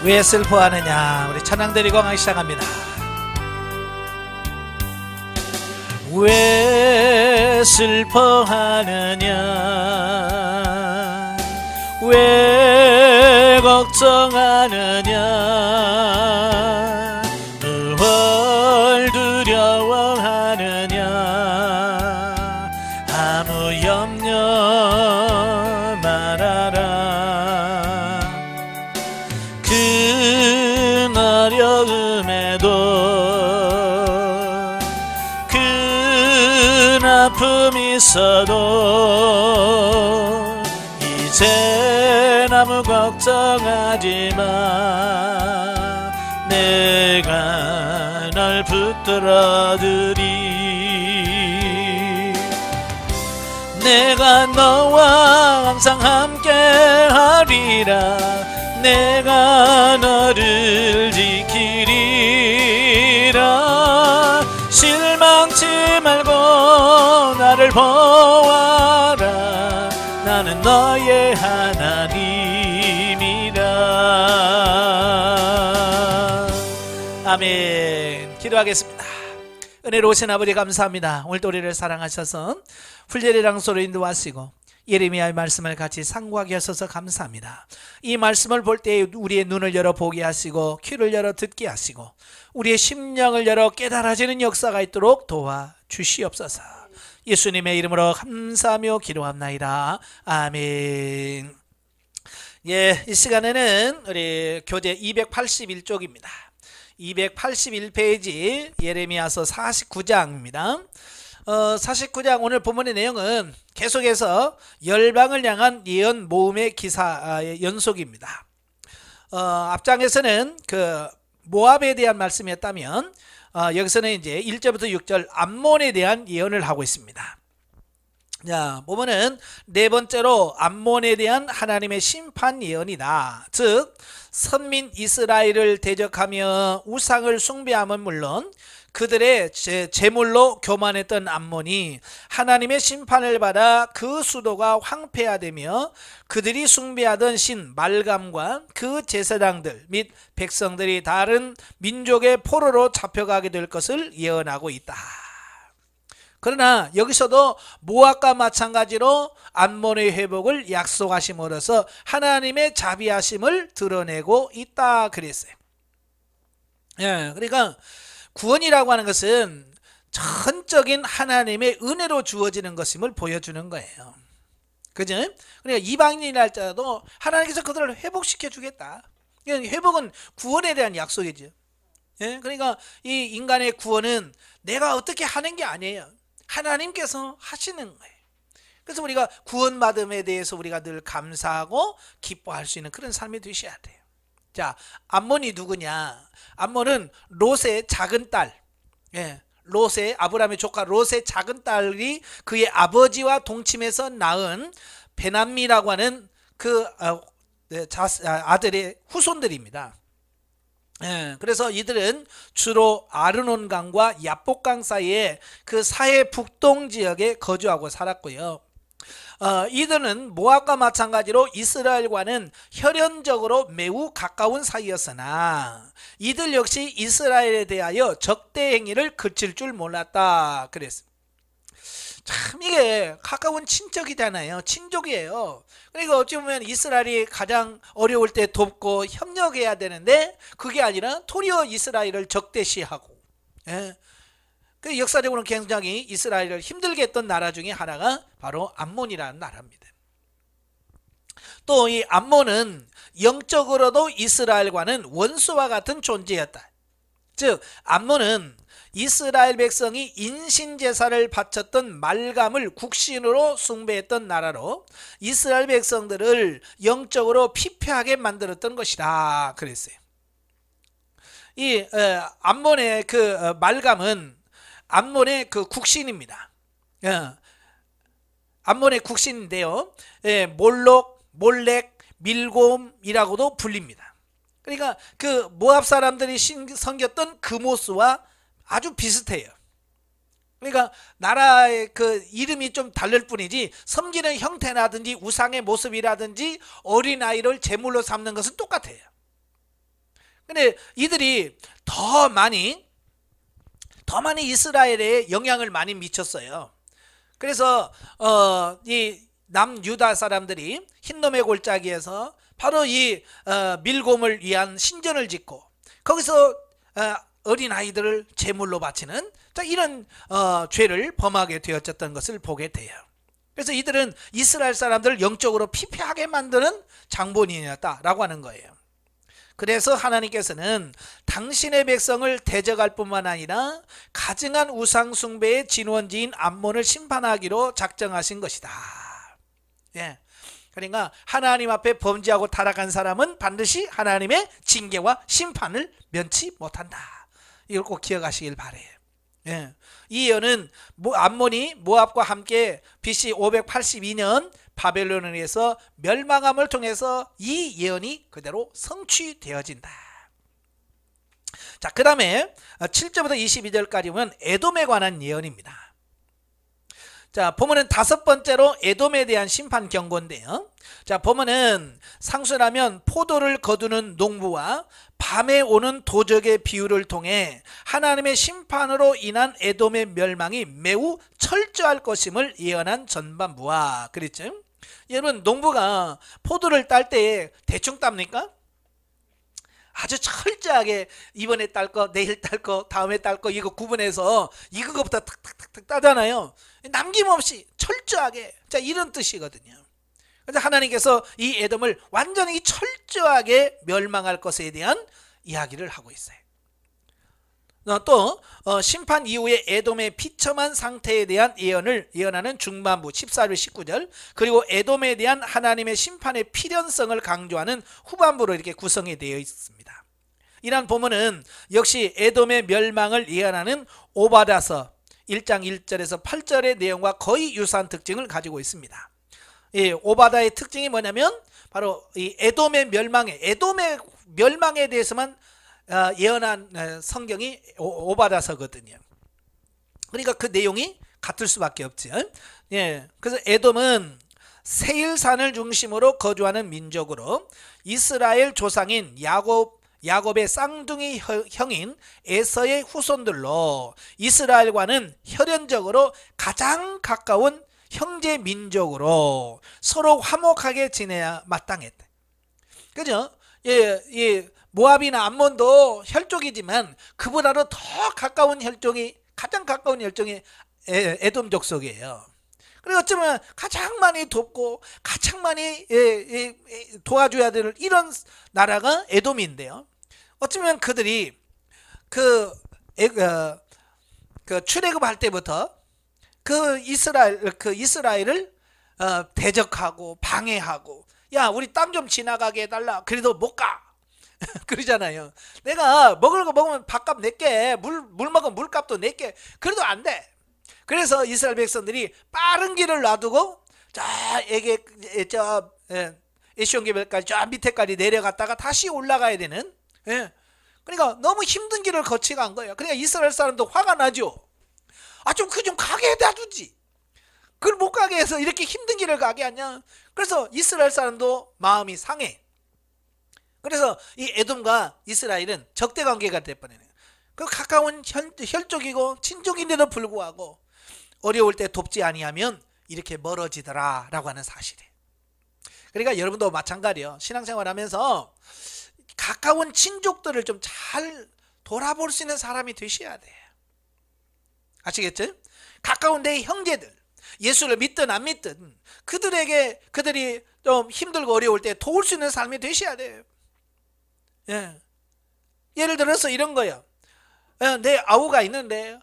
왜 슬퍼하느냐. 우리 찬양 드리고 가기 시작합니다. 왜 슬퍼하느냐, 왜 걱정하느냐, 뭘 두려워하느냐, 아무 염려 말아라. 큰 어려움에도 아픔이 있어도 이젠 아무 걱정하지 마. 내가 널 붙들어드리. 내가 너와 항상 함께 하리라. 내가 너를 지키리라. 실망치 말고 나를 보아라. 나는 너의 하나님이라. 아멘. 기도하겠습니다. 은혜로우신 아버지 감사합니다. 오늘도 우리를 사랑하셔서 풀제리랑소로 인도하시고 예레미야의 말씀을 같이 상고하게 하셔서 감사합니다. 이 말씀을 볼 때 우리의 눈을 열어 보게 하시고 귀를 열어 듣게 하시고 우리의 심령을 열어 깨달아지는 역사가 있도록 도와주시옵소서. 예수님의 이름으로 감사하며 기도합나이다. 아멘. 예, 이 시간에는 우리 교재 281쪽입니다. 281페이지 예레미야서 49장입니다. 49장 오늘 본문의 내용은 계속해서 열방을 향한 예언 모음의 기사 연속입니다. 앞장에서는 그 모압에 대한 말씀이었다면 여기서는 이제 1절부터 6절 암몬에 대한 예언을 하고 있습니다. 자, 보면은 네 번째로 암몬에 대한 하나님의 심판 예언이다. 즉 선민 이스라엘을 대적하며 우상을 숭배함은 물론 그들의 제물로 교만했던 암몬이 하나님의 심판을 받아 그 수도가 황폐화되며 그들이 숭배하던 신 말감과 그 제사장들 및 백성들이 다른 민족의 포로로 잡혀가게 될 것을 예언하고 있다. 그러나 여기서도 모압과 마찬가지로 암몬의 회복을 약속하심으로써 하나님의 자비하심을 드러내고 있다 그랬어요. 예, 그러니까 구원이라고 하는 것은 전적인 하나님의 은혜로 주어지는 것임을 보여주는 거예요. 그죠? 그러니까 이방인이라 할지라도 하나님께서 그들을 회복시켜 주겠다. 회복은 구원에 대한 약속이죠. 예? 그러니까 이 인간의 구원은 내가 어떻게 하는 게 아니에요. 하나님께서 하시는 거예요. 그래서 우리가 구원받음에 대해서 우리가 늘 감사하고 기뻐할 수 있는 그런 삶이 되셔야 돼요. 자, 암몬이 누구냐? 암몬은 롯의 작은 딸, 예, 롯의 아브라함의 조카 롯의 작은 딸이 그의 아버지와 동침해서 낳은 베남미라고 하는 그 아들의 후손들입니다. 예, 그래서 이들은 주로 아르논강과 야복강 사이에 그 사해 북동 지역에 거주하고 살았고요. 이들은 모압과 마찬가지로 이스라엘과는 혈연적으로 매우 가까운 사이였으나 이들 역시 이스라엘에 대하여 적대 행위를 그칠 줄 몰랐다 그랬어요. 참 이게 가까운 친척이잖아요. 친족이에요. 그러니까 어찌 보면 이스라엘이 가장 어려울 때 돕고 협력해야 되는데 그게 아니라 도리어 이스라엘을 적대시하고, 예. 그 역사적으로는 굉장히 이스라엘을 힘들게 했던 나라 중에 하나가 바로 암몬이라는 나라입니다. 또 이 암몬은 영적으로도 이스라엘과는 원수와 같은 존재였다. 즉 암몬은 이스라엘 백성이 인신제사를 바쳤던 말감을 국신으로 숭배했던 나라로 이스라엘 백성들을 영적으로 피폐하게 만들었던 것이다 그랬어요. 이 암몬의 그 말감은 암몬의 그 국신입니다. 암몬의 국신인데요, 몰록, 몰렉, 밀곰이라고도 불립니다. 그러니까 그 모압 사람들이 섬겼던 그모스와 아주 비슷해요. 그러니까 나라의 그 이름이 좀 다를 뿐이지 섬기는 형태라든지 우상의 모습이라든지 어린아이를 제물로 삼는 것은 똑같아요. 근데 이들이 더 많이 이스라엘에 영향을 많이 미쳤어요. 그래서 이 남유다 사람들이 흰놈의 골짜기에서 바로 이 밀곰을 위한 신전을 짓고 거기서 어린 아이들을 제물로 바치는 이런 죄를 범하게 되었던 것을 보게 돼요. 그래서 이들은 이스라엘 사람들을 영적으로 피폐하게 만드는 장본인이었다라고 하는 거예요. 그래서 하나님께서는 당신의 백성을 대적할 뿐만 아니라 가증한 우상 숭배의 진원지인 암몬을 심판하기로 작정하신 것이다. 예. 그러니까 하나님 앞에 범죄하고 타락한 사람은 반드시 하나님의 징계와 심판을 면치 못한다. 이걸 꼭 기억하시길 바래요. 예. 이 예언은 암몬이 모압과 함께 BC 582년 바벨론에 의해서 멸망함을 통해서 이 예언이 그대로 성취되어진다. 자, 그 다음에 7절부터 22절까지 보면 에돔에 관한 예언입니다. 자, 보면은 다섯 번째로 에돔에 대한 심판 경고인데요. 자, 보면은 상수라면 포도를 거두는 농부와 밤에 오는 도적의 비유를 통해 하나님의 심판으로 인한 에돔의 멸망이 매우 철저할 것임을 예언한 전반부와 그랬죠. 여러분, 농부가 포도를 딸 때 대충 땁니까? 아주 철저하게 이번에 딸 거, 내일 딸 거, 다음에 딸 거 이거 구분해서 익은 것부터 탁탁탁 따잖아요. 남김없이 철저하게. 자, 이런 뜻이거든요. 그래서 하나님께서 이 에돔을 완전히 철저하게 멸망할 것에 대한 이야기를 하고 있어요. 또 심판 이후에 에돔의 비참한 상태에 대한 예언을 예언하는 중반부 14절 19절, 그리고 에돔에 대한 하나님의 심판의 필연성을 강조하는 후반부로 이렇게 구성이 되어 있습니다. 이러한 본문은 역시 에돔의 멸망을 예언하는 오바다서 1장 1절에서 8절의 내용과 거의 유사한 특징을 가지고 있습니다. 이 오바다의 특징이 뭐냐면 바로 이 에돔의 멸망에 대해서만 예언한 성경이 오바다서거든요. 그러니까 그 내용이 같을 수밖에 없죠. 예, 그래서 에돔은 세일산을 중심으로 거주하는 민족으로 이스라엘 조상인 야곱의 쌍둥이 형인 에서의 후손들로 이스라엘과는 혈연적으로 가장 가까운 형제 민족으로 서로 화목하게 지내야 마땅했다. 그죠? 예, 모압이나 암몬도 혈족이지만 그보다도 더 가까운 혈족이, 가장 가까운 혈족이 에돔 족속이에요. 그리고 어쩌면 가장 많이 돕고 가장 많이 도와줘야 되는 이런 나라가 에돔인데요. 어쩌면 그들이 그 출애굽할 때부터 그 이스라엘을 대적하고 방해하고, 야, 우리 땅 좀 지나가게 해달라. 그래도 못 가. 그러잖아요. 내가 먹을 거 먹으면 밥값 낼게, 물 먹으면 물값도 낼게. 그래도 안 돼. 그래서 이스라엘 백성들이 빠른 길을 놔두고 에시온게별까지 저 밑에까지 내려갔다가 다시 올라가야 되는, 그러니까 너무 힘든 길을 거쳐간 거예요. 그러니까 이스라엘 사람도 화가 나죠. 좀 가게 해다 주지. 그걸 못 가게 해서 이렇게 힘든 길을 가게 하냐. 그래서 이스라엘 사람도 마음이 상해. 그래서 이 에돔과 이스라엘은 적대 관계가 될 뻔해요. 그 가까운 혈족이고 친족인데도 불구하고 어려울 때 돕지 아니하면 이렇게 멀어지더라 라고 하는 사실이에요. 그러니까 여러분도 마찬가지예요. 신앙생활하면서 가까운 친족들을 좀 잘 돌아볼 수 있는 사람이 되셔야 돼요. 아시겠죠? 가까운 내 형제들, 예수를 믿든 안 믿든 그들이 좀 힘들고 어려울 때 도울 수 있는 삶이 되셔야 돼요. 예를 들어서 이런 거예요. 내 아우가 있는데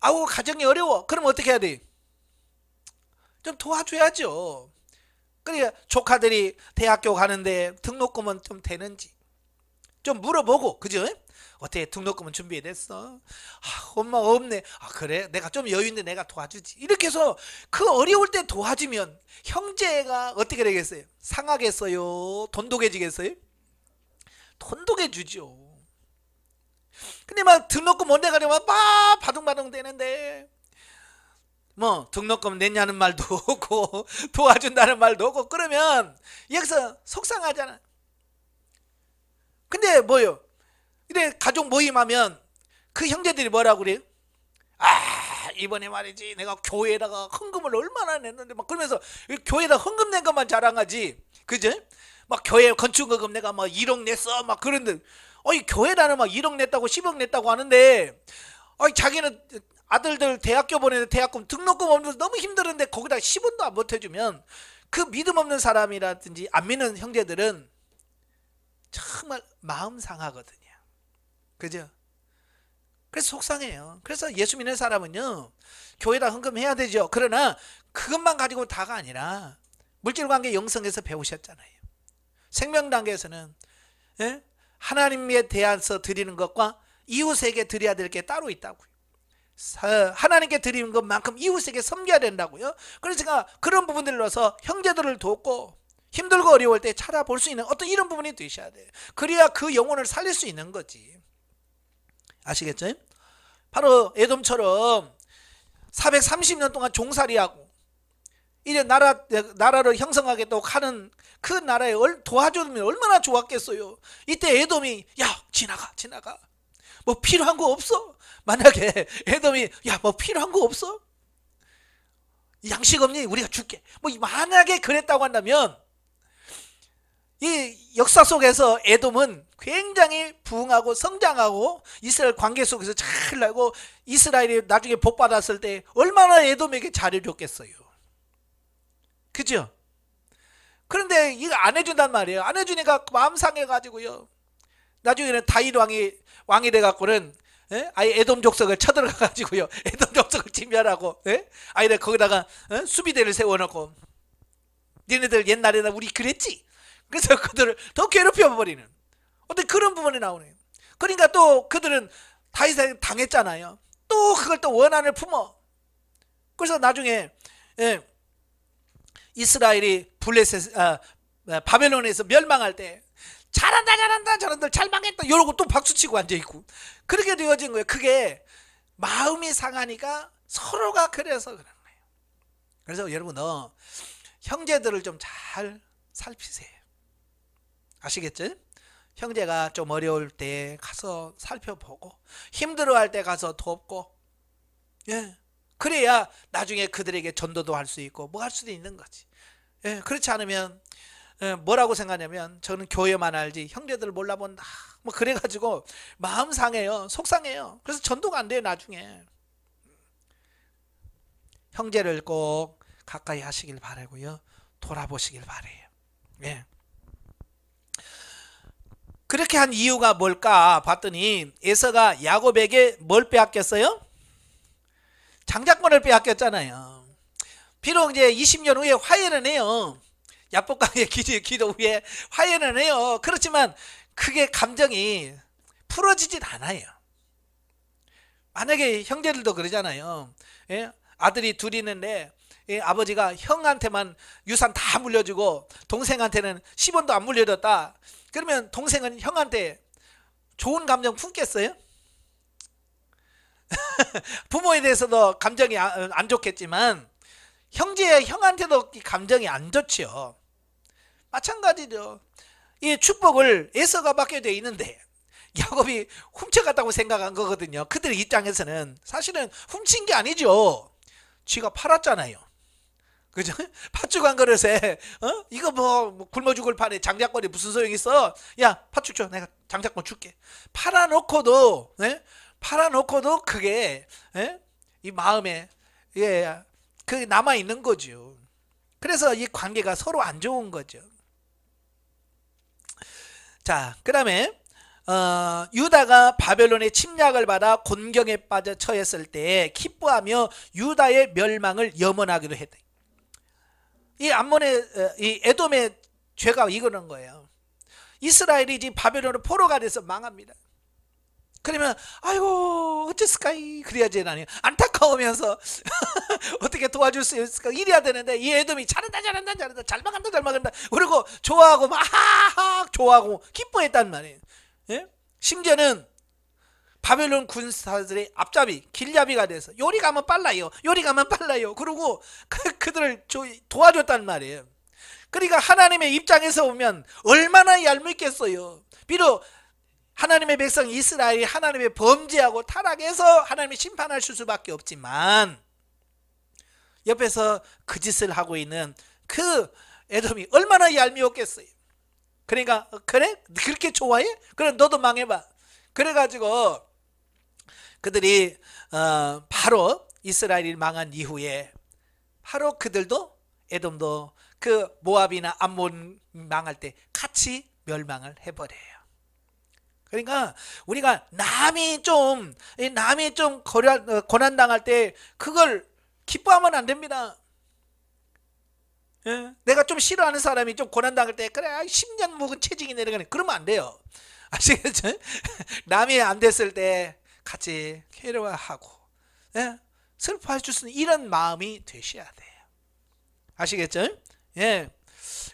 아우 가정이 어려워. 그럼 어떻게 해야 돼? 좀 도와줘야죠. 그러니까 조카들이 대학교 가는데 등록금은 좀 되는지 좀 물어보고, 그죠? 어떻게 등록금은 준비됐어? 엄마 없네. 그래, 내가 좀 여유인데 내가 도와주지. 이렇게 해서 그 어려울 때 도와주면 형제가 어떻게 되겠어요? 상하겠어요? 돈독해지겠어요? 돈독해주죠. 근데 막 등록금 못 내가려면 막 바둥바둥 되는데 뭐 등록금 냈냐는 말도 없고 도와준다는 말도 없고 그러면 여기서 속상하잖아. 근데 뭐요? 이래 가족 모임하면 그 형제들이 뭐라고 그래요? 아, 이번에 말이지 내가 교회에다가 헌금을 얼마나 냈는데 막 그러면서 교회에다 헌금 낸 것만 자랑하지, 그죠? 막 교회 건축헌금 내가 막 1억 냈어 막 그런데, 어이 교회라는 막 1억 냈다고 10억 냈다고 하는데, 어이 자기는 아들들 대학교 보내는 대학금 등록금 없는데 너무 힘들은데 거기다 10원도 안 보태주면 그 믿음 없는 사람이라든지 안 믿는 형제들은 정말 마음 상하거든요, 그죠? 그래서 속상해요. 그래서 예수 믿는 사람은요, 교회다 헌금해야 되죠. 그러나 그것만 가지고 다가 아니라 물질관계 영성에서 배우셨잖아요. 생명단계에서는, 예? 하나님에 대해서 드리는 것과 이웃에게 드려야 될 게 따로 있다고요. 하나님께 드리는 것만큼 이웃에게 섬겨야 된다고요. 그래서 제가 그런 부분들로서 형제들을 돕고 힘들고 어려울 때 찾아볼 수 있는 어떤 이런 부분이 되셔야 돼요. 그래야 그 영혼을 살릴 수 있는 거지. 아시겠죠? 바로 에돔처럼 430년 동안 종살이하고 이제 나라를 형성하겠다고 하는 그 나라에 도와주면 얼마나 좋았겠어요. 이때 에돔이 야 지나가 뭐 필요한 거 없어? 만약에 에돔이 야 뭐 필요한 거 없어? 양식 없니? 우리가 줄게. 뭐 만약에 그랬다고 한다면 이 역사 속에서 에돔은 굉장히 부흥하고 성장하고 이스라엘 관계 속에서 잘 나고 이스라엘이 나중에 복받았을 때 얼마나 에돔에게 잘해줬겠어요. 그죠? 그런데 이거 안 해준단 말이에요. 안 해주니까 마음 상해가지고요, 나중에는 다윗 왕이 돼갖고는, 예? 아예 에돔 족속을 쳐들어가가지고요 에돔 족속을 진멸하고, 예? 아예 거기다가 수비대를 세워놓고 니네들 옛날에는 우리 그랬지? 그래서 그들을 더 괴롭혀버리는 어떤 그런 부분이 나오네요. 그러니까 또 그들은 다윗에게 당했잖아요. 또 그걸 또 원한을 품어. 그래서 나중에, 예, 이스라엘이 바벨론에서 멸망할 때 잘한다 잘 망했다 이러고 또 박수치고 앉아있고 그렇게 되어진 거예요. 그게 마음이 상하니까 서로가 그래서 그런 거예요. 그래서 여러분 형제들을 좀 잘 살피세요. 아시겠죠? 형제가 좀 어려울 때 가서 살펴보고 힘들어할 때 가서 돕고, 예, 그래야 나중에 그들에게 전도도 할 수 있고 뭐 할 수도 있는 거지. 예, 그렇지 않으면, 예, 뭐라고 생각하냐면 저는 교회만 알지 형제들을 몰라본다 뭐 그래가지고 마음 상해요, 속상해요. 그래서 전도가 안 돼요. 나중에 형제를 꼭 가까이 하시길 바라고요, 돌아보시길 바래요. 예. 그렇게 한 이유가 뭘까 봤더니 에서가 야곱에게 뭘 빼앗겼어요? 장자권을 빼앗겼잖아요. 비록 이제 20년 후에 화해는 해요. 야복강의 기도 후에 화해는 해요. 그렇지만 그게 감정이 풀어지진 않아요. 만약에 형제들도 그러잖아요. 예? 아들이 둘이 있는데, 예, 아버지가 형한테만 유산 다 물려주고 동생한테는 10원도 안 물려줬다. 그러면 동생은 형한테 좋은 감정 품겠어요? 부모에 대해서도 감정이 안 좋겠지만 형한테도 감정이 안 좋죠. 마찬가지죠. 이 축복을 에서가 받게 돼 있는데 야곱이 훔쳐갔다고 생각한 거거든요. 그들의 입장에서는 사실은 훔친 게 아니죠. 쥐가 팔았잖아요. 그죠? 팥죽 한 그릇에, 이거 뭐 굶어 죽을 판에 장작권이 무슨 소용이 있어? 야, 팥죽 줘. 내가 장작권 줄게. 팔아놓고도, 예? 팔아놓고도 그게, 예? 이 마음에, 예, 그게 남아있는 거죠. 그래서 이 관계가 서로 안 좋은 거죠. 자, 그 다음에, 유다가 바벨론의 침략을 받아 곤경에 빠져 처했을 때 기뻐하며 유다의 멸망을 염원하기로 했다. 이 이 에돔의 죄가 이거는 거예요. 이스라엘이 지금 바벨론으로 포로가 돼서 망합니다. 그러면 아이고 어쨌을까 그래야지. 나니 안타까우면서 어떻게 도와줄 수 있을까 이래야 되는데 이 에돔이 잘한다 잘 막한다 그리고 좋아하고 막 좋아하고 기뻐했단 말이에요. 예? 심지어는 바벨론 군사들의 앞잡이 길잡이가 돼서 요리 가면 빨라요 그러고 그들을 도와줬단 말이에요. 그러니까 하나님의 입장에서 보면 얼마나 얄밉겠어요. 비록 하나님의 백성 이스라엘이 하나님의 범죄하고 타락해서 하나님이 심판하실 수밖에 없지만 옆에서 그 짓을 하고 있는 그 에돔이 얼마나 얄미웠겠어요. 그러니까 그래? 그렇게 좋아해? 그래 너도 망해봐. 그래가지고 그들이 바로 이스라엘이 망한 이후에 바로 그들도 에돔도 그 모압이나 암몬 망할 때 같이 멸망을 해버려요. 그러니까 우리가 남이 좀 고난당할 때 그걸 기뻐하면 안 됩니다. 예? 내가 좀 싫어하는 사람이 좀 고난당할 때 그래 10년 묵은 체증이 내려가네 그러면 안 돼요. 아시겠죠? 남이 안 됐을 때 같이 괴로워하고 슬퍼해 줄 수 있는 이런 마음이 되셔야 돼요. 아시겠죠? 예.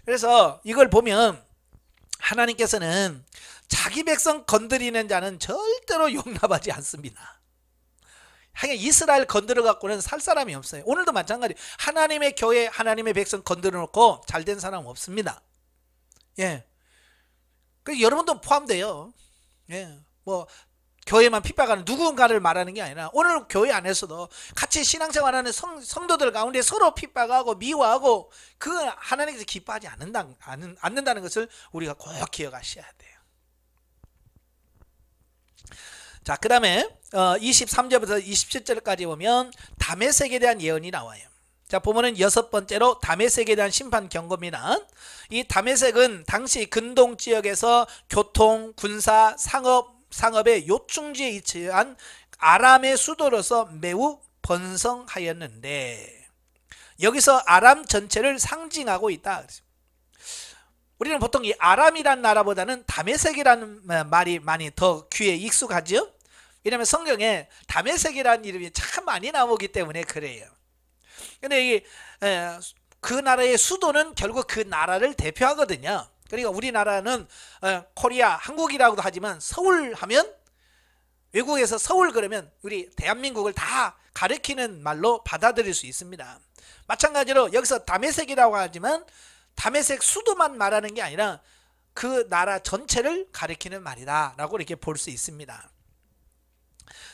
그래서 이걸 보면 하나님께서는 자기 백성 건드리는 자는 절대로 용납하지 않습니다. 하긴 이스라엘 건드려 갖고는 살 사람이 없어요. 오늘도 마찬가지. 하나님의 교회, 하나님의 백성 건드려 놓고 잘된 사람 없습니다. 예. 그 여러분도 포함돼요. 예. 뭐 교회만 핍박하는 누군가를 말하는 게 아니라 오늘 교회 안에서도 같이 신앙생활하는 성도들 가운데 서로 핍박하고 미워하고 그 하나님께서 기뻐하지 않는다는 것을 우리가 꼭 기억하셔야 돼요. 자, 그 다음에 23절부터 27절까지 보면 다메섹에 대한 예언이 나와요. 자, 보면은 6번째로 다메섹에 대한 심판 경고입니다. 이 다메섹은 당시 근동 지역에서 교통, 군사, 상업의 요충지에 위치한 아람의 수도로서 매우 번성하였는데 여기서 아람 전체를 상징하고 있다. 우리는 보통 이 아람이란 나라보다는 다메섹이라는 말이 많이 더 귀에 익숙하죠. 왜냐하면 성경에 다메섹이라는 이름이 참 많이 나오기 때문에 그래요. 근데 그 나라의 수도는 결국 그 나라를 대표하거든요. 그러니까 우리나라는 코리아, 한국이라고도 하지만 서울 하면 외국에서 서울 그러면 우리 대한민국을 다 가리키는 말로 받아들일 수 있습니다. 마찬가지로 여기서 다메섹이라고 하지만 다메섹 수도만 말하는 게 아니라 그 나라 전체를 가리키는 말이다 라고 이렇게 볼 수 있습니다.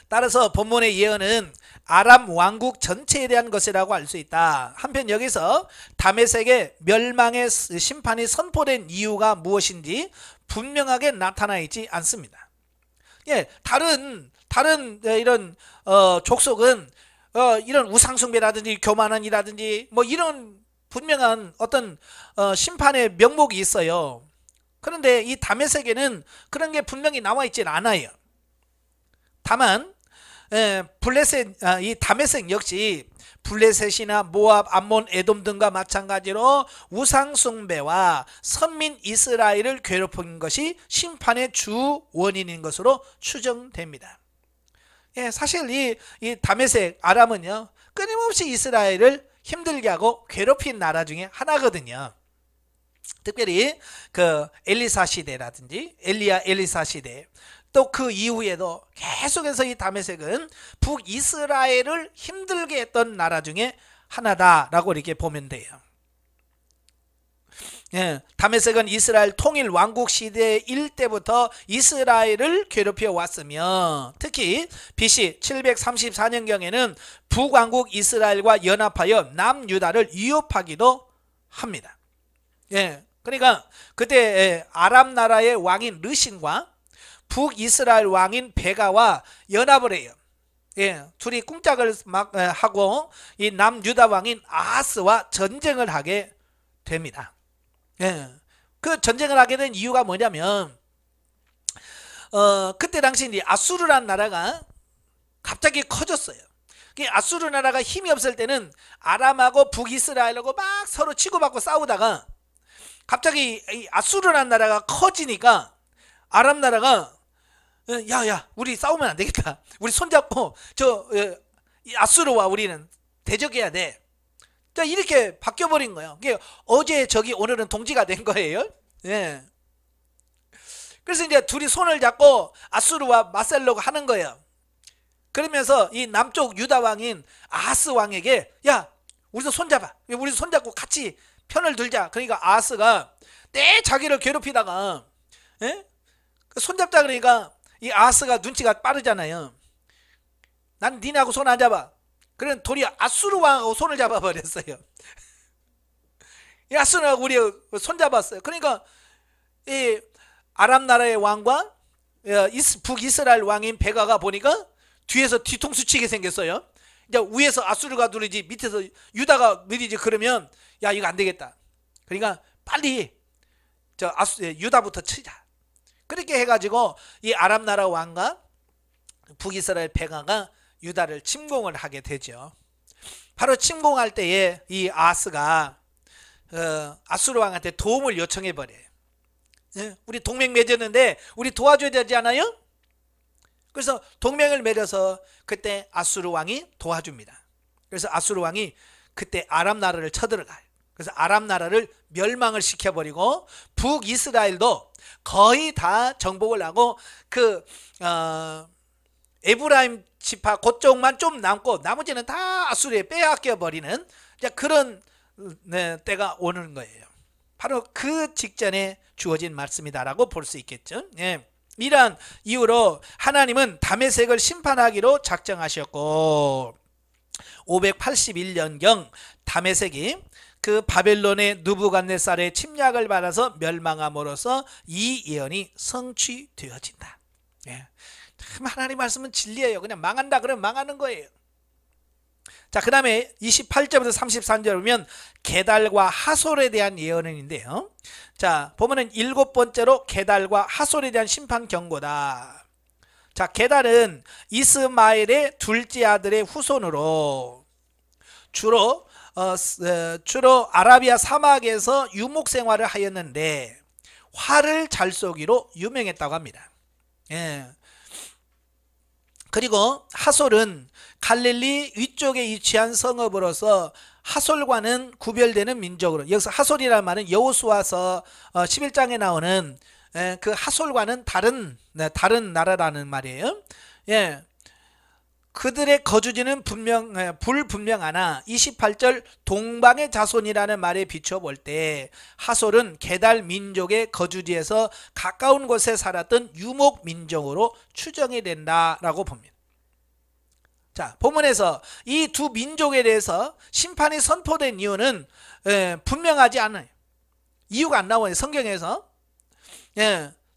따라서 본문의 예언은 아람 왕국 전체에 대한 것이라고 알 수 있다. 한편 여기서 다메섹의 멸망의 심판이 선포된 이유가 무엇인지 분명하게 나타나 있지 않습니다. 예, 다른 이런 족속은 이런 우상숭배라든지 교만한이라든지 뭐 이런 분명한 어떤 심판의 명목이 있어요. 그런데 이 다메섹에는 그런 게 분명히 나와 있지는 않아요. 다만 이 다메섹 역시 블레셋이나 모압, 암몬, 에돔 등과 마찬가지로 우상숭배와 선민 이스라엘을 괴롭힌 것이 심판의 주 원인인 것으로 추정됩니다. 예, 사실 이 다메섹 아람은요 끊임없이 이스라엘을 힘들게 하고 괴롭힌 나라 중에 하나거든요. 특별히 그 엘리사 시대라든지 엘리사 시대 또 그 이후에도 계속해서 이 다메섹은 북이스라엘을 힘들게 했던 나라 중에 하나다라고 이렇게 보면 돼요. 예, 다메섹은 이스라엘 통일 왕국 시대 일때부터 이스라엘을 괴롭혀 왔으며 특히 BC 734년경에는 북왕국 이스라엘과 연합하여 남유다를 위협하기도 합니다. 예, 그러니까 그때 아람 나라의 왕인 르신과 북이스라엘 왕인 베가와 연합을 해요. 예, 둘이 꿍짝을 막 하고 이 남유다 왕인 아하스와 전쟁을 하게 됩니다. 예, 그 전쟁을 하게 된 이유가 뭐냐면 그때 당시 이제 아수르라는 나라가 갑자기 커졌어요. 아수르 나라가 힘이 없을 때는 아람하고 북이스라엘하고 막 서로 치고받고 싸우다가 갑자기 이 아수르라는 나라가 커지니까 아람 나라가 야야 우리 싸우면 안 되겠다. 우리 손잡고 이 아수르와 우리는 대적해야 돼. 자, 이렇게 바뀌어버린 거예요. 어제 적이 오늘은 동지가 된 거예요. 예. 그래서 이제 둘이 손을 잡고 아수르와 맞서려고 하는 거예요. 그러면서 이 남쪽 유다 왕인 아하스 왕에게 야 우리도 손잡아. 우리 손잡고 같이 편을 들자. 그러니까 아하스가 내 자기를 괴롭히다가 예? 손잡자 그러니까 이 아하스가 눈치가 빠르잖아요. 난 니네하고 손 안 잡아. 그런 도리어 아수르 왕하고 손을 잡아버렸어요. 이 아수르하고 우리 손 잡았어요. 그러니까 이 아람 나라의 왕과 북이스라엘 왕인 베가가 보니까 뒤에서 뒤통수 치게 생겼어요. 이제 위에서 아수르가 누리지 밑에서 유다가 누리지. 그러면 야 이거 안 되겠다. 그러니까 빨리 유다부터 치자. 그렇게 해가지고 이 아람 나라 왕과 북이스라엘 베가가 유다를 침공을 하게 되죠. 바로 침공할 때에 이 아하스가 아수르 왕한테 도움을 요청해 버려요. 우리 동맹 맺었는데 우리 도와줘야 되지 않아요? 그래서 동맹을 맺어서 그때 아수르 왕이 도와줍니다. 그래서 아수르 왕이 그때 아람 나라를 쳐들어가요. 그래서 아람 나라를 멸망을 시켜버리고 북이스라엘도 거의 다 정복을 하고 에브라임 지파 그쪽만 좀 남고 나머지는 다 아수르에 빼앗겨 버리는 그런 때가 오는 거예요. 바로 그 직전에 주어진 말씀이다라고 볼 수 있겠죠. 이러한 이유로 하나님은 다메섹을 심판하기로 작정하셨고 581년경 다메섹이 그 바벨론의 느부갓네살의 침략을 받아서 멸망함으로써 이 예언이 성취되어진다. 참 하나님 말씀은 진리예요. 그냥 망한다 그러면 망하는 거예요. 자, 그 다음에 28절부터 33절 보면 게달과 하솔에 대한 예언인데요. 자, 보면은 7번째로 게달과 하솔에 대한 심판 경고다. 자, 게달은 이스마엘의 둘째 아들의 후손으로 주로 아라비아 사막에서 유목 생활을 하였는데 활을 잘 쏘기로 유명했다고 합니다. 그리고 하솔은 갈릴리 위쪽에 위치한 성읍으로서 하솔과는 구별되는 민족으로, 여기서 하솔이라는 말은 여호수아서 11장에 나오는 그 하솔과는 다른 나라라는 말이에요. 그들의 거주지는 불분명하나 28절 동방의 자손이라는 말에 비춰볼 때 하솔은 게달 민족의 거주지에서 가까운 곳에 살았던 유목 민족으로 추정이 된다라고 봅니다. 자, 본문에서 이 두 민족에 대해서 심판이 선포된 이유는 분명하지 않아요. 이유가 안 나와요, 성경에서.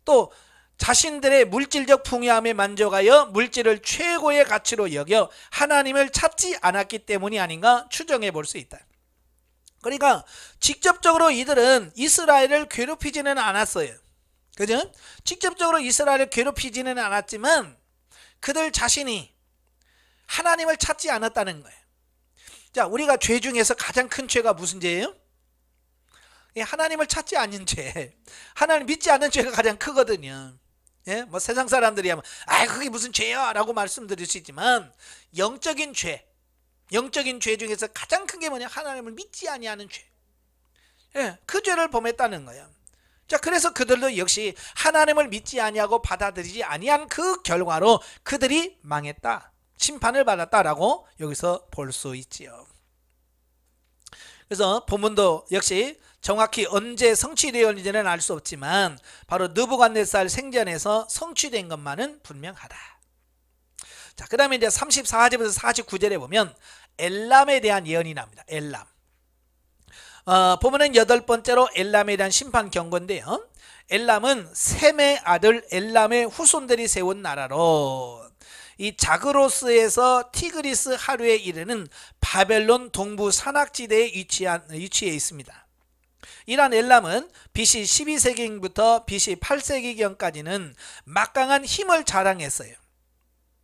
또 자신들의 물질적 풍요함에 만족하여 물질을 최고의 가치로 여겨 하나님을 찾지 않았기 때문이 아닌가 추정해 볼 수 있다. 그러니까 직접적으로 이들은 이스라엘을 괴롭히지는 않았어요. 그죠? 직접적으로 이스라엘을 괴롭히지는 않았지만 그들 자신이 하나님을 찾지 않았다는 거예요. 자, 우리가 죄 중에서 가장 큰 죄가 무슨 죄예요? 하나님을 찾지 않는 죄. 하나님 믿지 않는 죄가 가장 크거든요. 뭐 세상 사람들이 하면 그게 무슨 죄야 라고 말씀드릴 수 있지만 영적인 죄 중에서 가장 큰 게 뭐냐? 하나님을 믿지 아니하는 죄. 그 죄를 범했다는 거예요. 자, 그래서 그들도 역시 하나님을 믿지 아니하고 받아들이지 아니한 그 결과로 그들이 망했다, 심판을 받았다라고 여기서 볼 수 있지요. 그래서 본문도 역시 정확히 언제 성취되었는지는 알 수 없지만 바로 느부갓네살 생전에서 성취된 것만은 분명하다. 자, 그 다음에 이제 34절부터 49절에 보면 엘람에 대한 예언이 납니다. 엘람. 보면은 8번째로 엘람에 대한 심판 경고인데요. 엘람은 셈의 아들 엘람의 후손들이 세운 나라로 이 자그로스에서 티그리스 하류에 이르는 바벨론 동부 산악지대에 위치해 있습니다. 이란 엘람은 BC 12세기부터 BC 8세기경까지는 막강한 힘을 자랑했어요.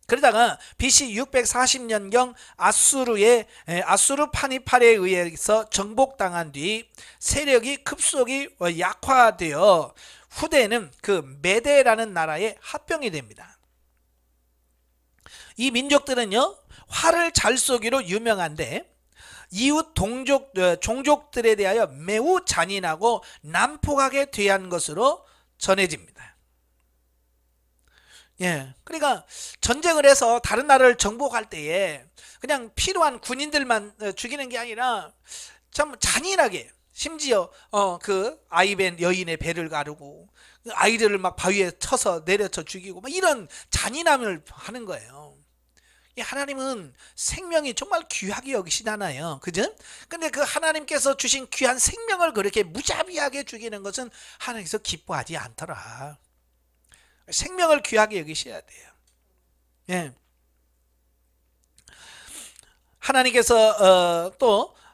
그러다가 BC 640년경 아수르 파니팔에 의해서 정복당한 뒤 세력이 급속히 약화되어 후대에는 그 메데라는 나라에 합병이 됩니다. 이 민족들은요, 활을 잘 쏘기로 유명한데 이웃 종족들에 대하여 매우 잔인하고 난폭하게 대한 것으로 전해집니다. 그러니까 전쟁을 해서 다른 나라를 정복할 때에 그냥 필요한 군인들만 죽이는 게 아니라 참 잔인하게 심지어 그 아이벤 여인의 배를 가르고 아이들을 막 바위에 쳐서 내려쳐 죽이고 막 이런 잔인함을 하는 거예요. 하나님은 생명이 정말 귀하게 여기시잖아요. 그죠? 근데 그 하나님께서 주신 귀한 생명을 그렇게 무자비하게 죽이는 것은 하나님께서 기뻐하지 않더라. 생명을 귀하게 여기셔야 돼요. 예.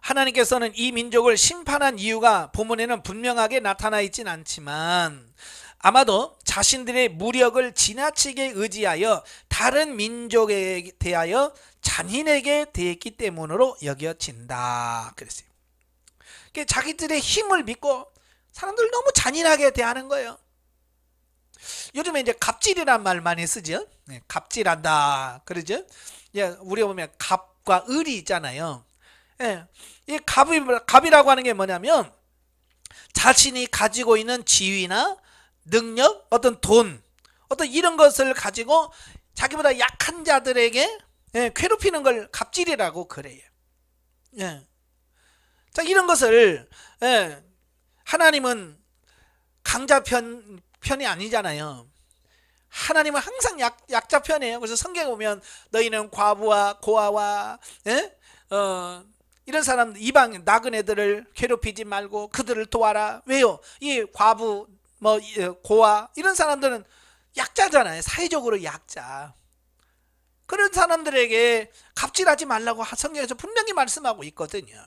하나님께서는 이 민족을 심판한 이유가 본문에는 분명하게 나타나 있진 않지만 아마도 자신들의 무력을 지나치게 의지하여 다른 민족에 대하여 잔인하게 대했기 때문으로 여겨진다 그랬어요. 자기들의 힘을 믿고 사람들 너무 잔인하게 대하는 거예요. 요즘에 이제 갑질이란 말 많이 쓰죠. 네, 갑질한다 그러죠. 우리가 보면 갑과 을이 있잖아요. 예, 이 갑이라고 하는 게 뭐냐면 자신이 가지고 있는 지위나 능력, 어떤 돈, 어떤 이런 것을 가지고 자기보다 약한 자들에게 괴롭히는 걸 갑질이라고 그래요. 예. 자, 이런 것을 하나님은 강자 편이 아니잖아요. 하나님은 항상 약자 편이에요. 그래서 성경에 보면 너희는 과부와 고아와 이런 사람 이방 나그네들을 괴롭히지 말고 그들을 도와라. 왜요? 이 과부 고아 이런 사람들은 약자잖아요. 사회적으로 약자. 그런 사람들에게 갑질하지 말라고 성경에서 분명히 말씀하고 있거든요.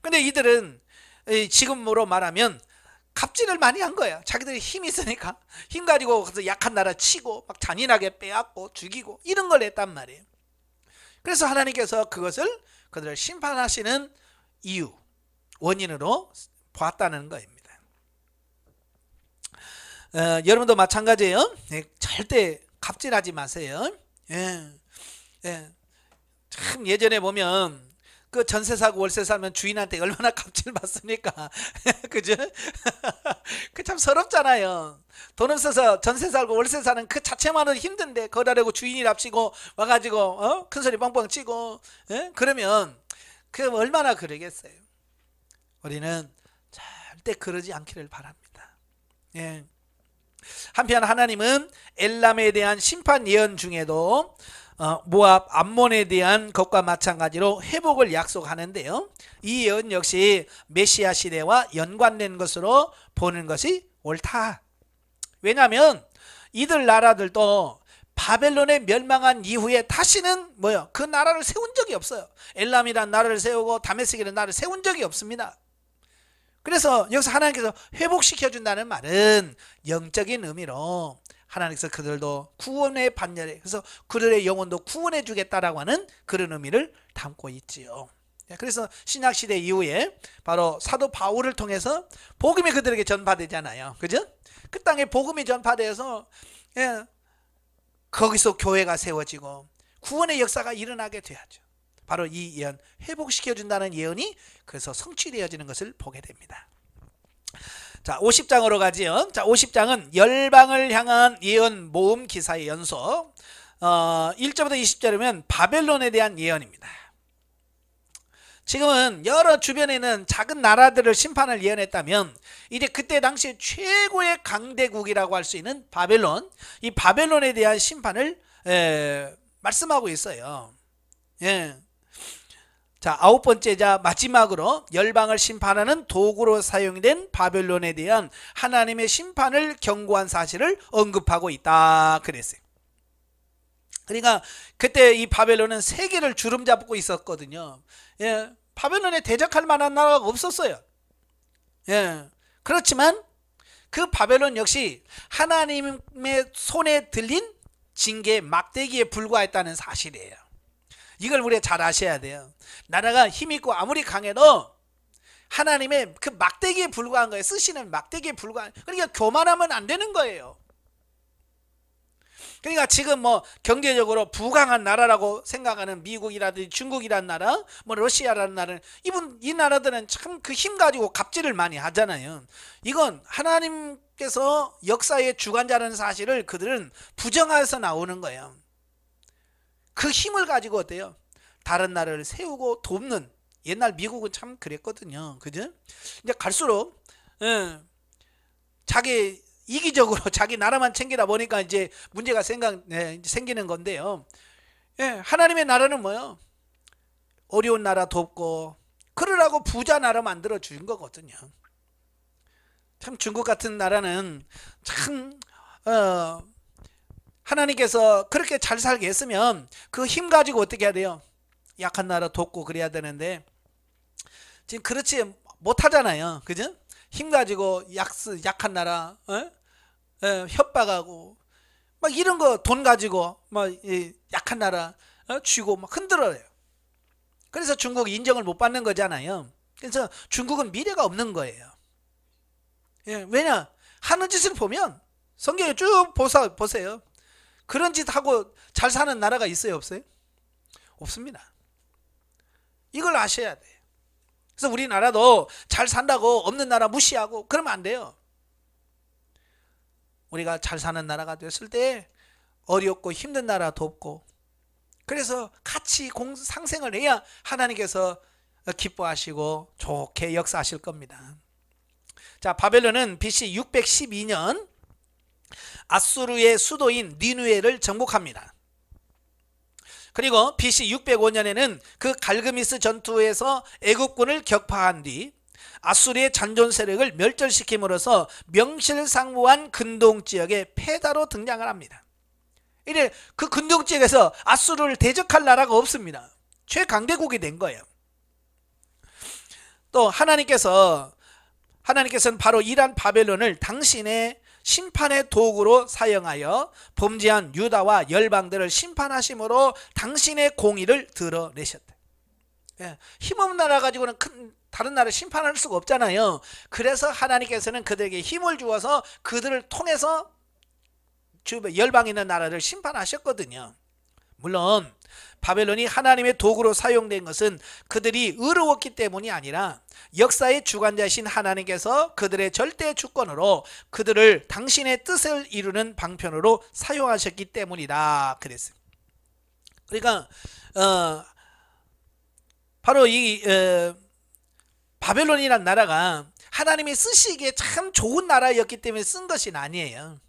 근데 이들은 지금으로 말하면 갑질을 많이 한 거예요. 자기들이 힘이 있으니까 힘 가지고 약한 나라 치고 막 잔인하게 빼앗고 죽이고 이런 걸 했단 말이에요. 그래서 하나님께서 그것을 그들을 심판하시는 이유, 원인으로 보았다는 것입니다. 여러분도 마찬가지예요. 절대 갑질하지 마세요. 참 예전에 보면 그 전세 사고 월세 사면 주인한테 얼마나 갑질 받습니까? 그죠? 그 참 서럽잖아요. 돈 없어서 전세 살고 월세 사는 그 자체만은 힘든데 거다대고 주인이랍시고 와가지고 큰소리 뻥뻥 치고 그러면 그 얼마나 그러겠어요. 우리는 절대 그러지 않기를 바랍니다. 한편 하나님은 엘람에 대한 심판 예언 중에도 모압 암몬에 대한 것과 마찬가지로 회복을 약속하는데요. 이 예언 역시 메시아 시대와 연관된 것으로 보는 것이 옳다. 왜냐하면 이들 나라들도 바벨론에 멸망한 이후에 다시는 그 나라를 세운 적이 없어요. 엘람이라는 나라를 세우고 다메섹이라는 나라를 세운 적이 없습니다. 그래서 여기서 하나님께서 회복시켜준다는 말은 영적인 의미로 하나님께서 그들도 구원의 반열에, 그래서 그들의 영혼도 구원해 주겠다라고 하는 그런 의미를 담고 있지요. 그래서 신약시대 이후에 바로 사도 바울을 통해서 복음이 그들에게 전파되잖아요. 그죠? 그 땅에 복음이 전파되어서 거기서 교회가 세워지고 구원의 역사가 일어나게 돼야죠. 바로 이 예언, 회복시켜준다는 예언이 그래서 성취되어지는 것을 보게 됩니다. 자, 50장으로 가지요. 자, 50장은 열방을 향한 예언 모음 기사의 연속. 1절부터 20절이면 바벨론에 대한 예언입니다. 지금은 여러 주변에 있는 작은 나라들을 심판을 예언했다면 이제 그때 당시 최고의 강대국이라고 할 수 있는 바벨론, 이 바벨론에 대한 심판을 말씀하고 있어요. 자, 9번째자 마지막으로 열방을 심판하는 도구로 사용된 바벨론에 대한 하나님의 심판을 경고한 사실을 언급하고 있다 그랬어요. 그러니까 그때 이 바벨론은 세계를 주름잡고 있었거든요. 바벨론에 대적할 만한 나라가 없었어요. 그렇지만 그 바벨론 역시 하나님의 손에 들린 징계 막대기에 불과했다는 사실이에요. 이걸 우리가 잘 아셔야 돼요. 나라가 힘있고 아무리 강해도 하나님의 그 막대기에 불과한 거예요. 쓰시는 막대기에 불과한, 그러니까 교만하면 안 되는 거예요. 그러니까 지금 경제적으로 부강한 나라라고 생각하는 미국이라든지 중국이라는 나라, 러시아라는 나라, 이 나라들은 참 그 힘 가지고 갑질을 많이 하잖아요. 이건 하나님께서 역사의 주관자라는 사실을 그들은 부정해서 나오는 거예요. 그 힘을 가지고 어때요? 다른 나라를 세우고 돕는 옛날 미국은 참 그랬거든요. 그죠? 이제 갈수록 자기 이기적으로 자기 나라만 챙기다 보니까 이제 문제가 생기는 건데요. 하나님의 나라는 뭐요? 어려운 나라 돕고 그러라고 부자 나라 만들어 주신 거거든요. 참 중국 같은 나라는 참 하나님께서 그렇게 잘 살게 했으면 그 힘 가지고 어떻게 해야 돼요? 약한 나라 돕고 그래야 되는데 지금 그렇지 못하잖아요. 그죠? 힘 가지고 약한 나라 협박하고 막 이런 거 돈 가지고 막 약한 나라 쥐고 막 흔들어요. 그래서 중국 인정을 못 받는 거잖아요. 그래서 중국은 미래가 없는 거예요. 왜냐? 하는 짓을 보면 성경에 쭉 보세요. 그런 짓 하고 잘 사는 나라가 있어요, 없어요? 없습니다. 이걸 아셔야 돼요. 그래서 우리나라도 잘 산다고 없는 나라 무시하고 그러면 안 돼요. 우리가 잘 사는 나라가 됐을 때 어렵고 힘든 나라 돕고 그래서 같이 상생을 해야 하나님께서 기뻐하시고 좋게 역사하실 겁니다. 자, 바벨론은 BC 612년 아수르의 수도인 니누에를 정복합니다. 그리고 BC 605년에는 그 갈그미스 전투에서 애국군을 격파한 뒤 아수르의 잔존 세력을 멸절시킴으로써 명실상부한 근동 지역의 패다로 등장을 합니다. 이래 그 근동 지역에서 아수르를 대적할 나라가 없습니다. 최강대국이 된 거예요. 또 하나님께서는 바로 이러한 바벨론을 당신의 심판의 도구로 사용하여 범죄한 유다와 열방들을 심판하심으로 당신의 공의를 드러내셨다. 힘없는 나라 가지고는 다른 나라를 심판할 수가 없잖아요. 그래서 하나님께서는 그들에게 힘을 주어서 그들을 통해서 열방 있는 나라를 심판하셨거든요. 물론 바벨론이 하나님의 도구로 사용된 것은 그들이 의로웠기 때문이 아니라 역사의 주관자이신 하나님께서 그들의 절대 주권으로 그들을 당신의 뜻을 이루는 방편으로 사용하셨기 때문이다 그랬어요. 그러니까 바로 이 바벨론이란 나라가 하나님이 쓰시기에 참 좋은 나라였기 때문에 쓴 것이 아니에요.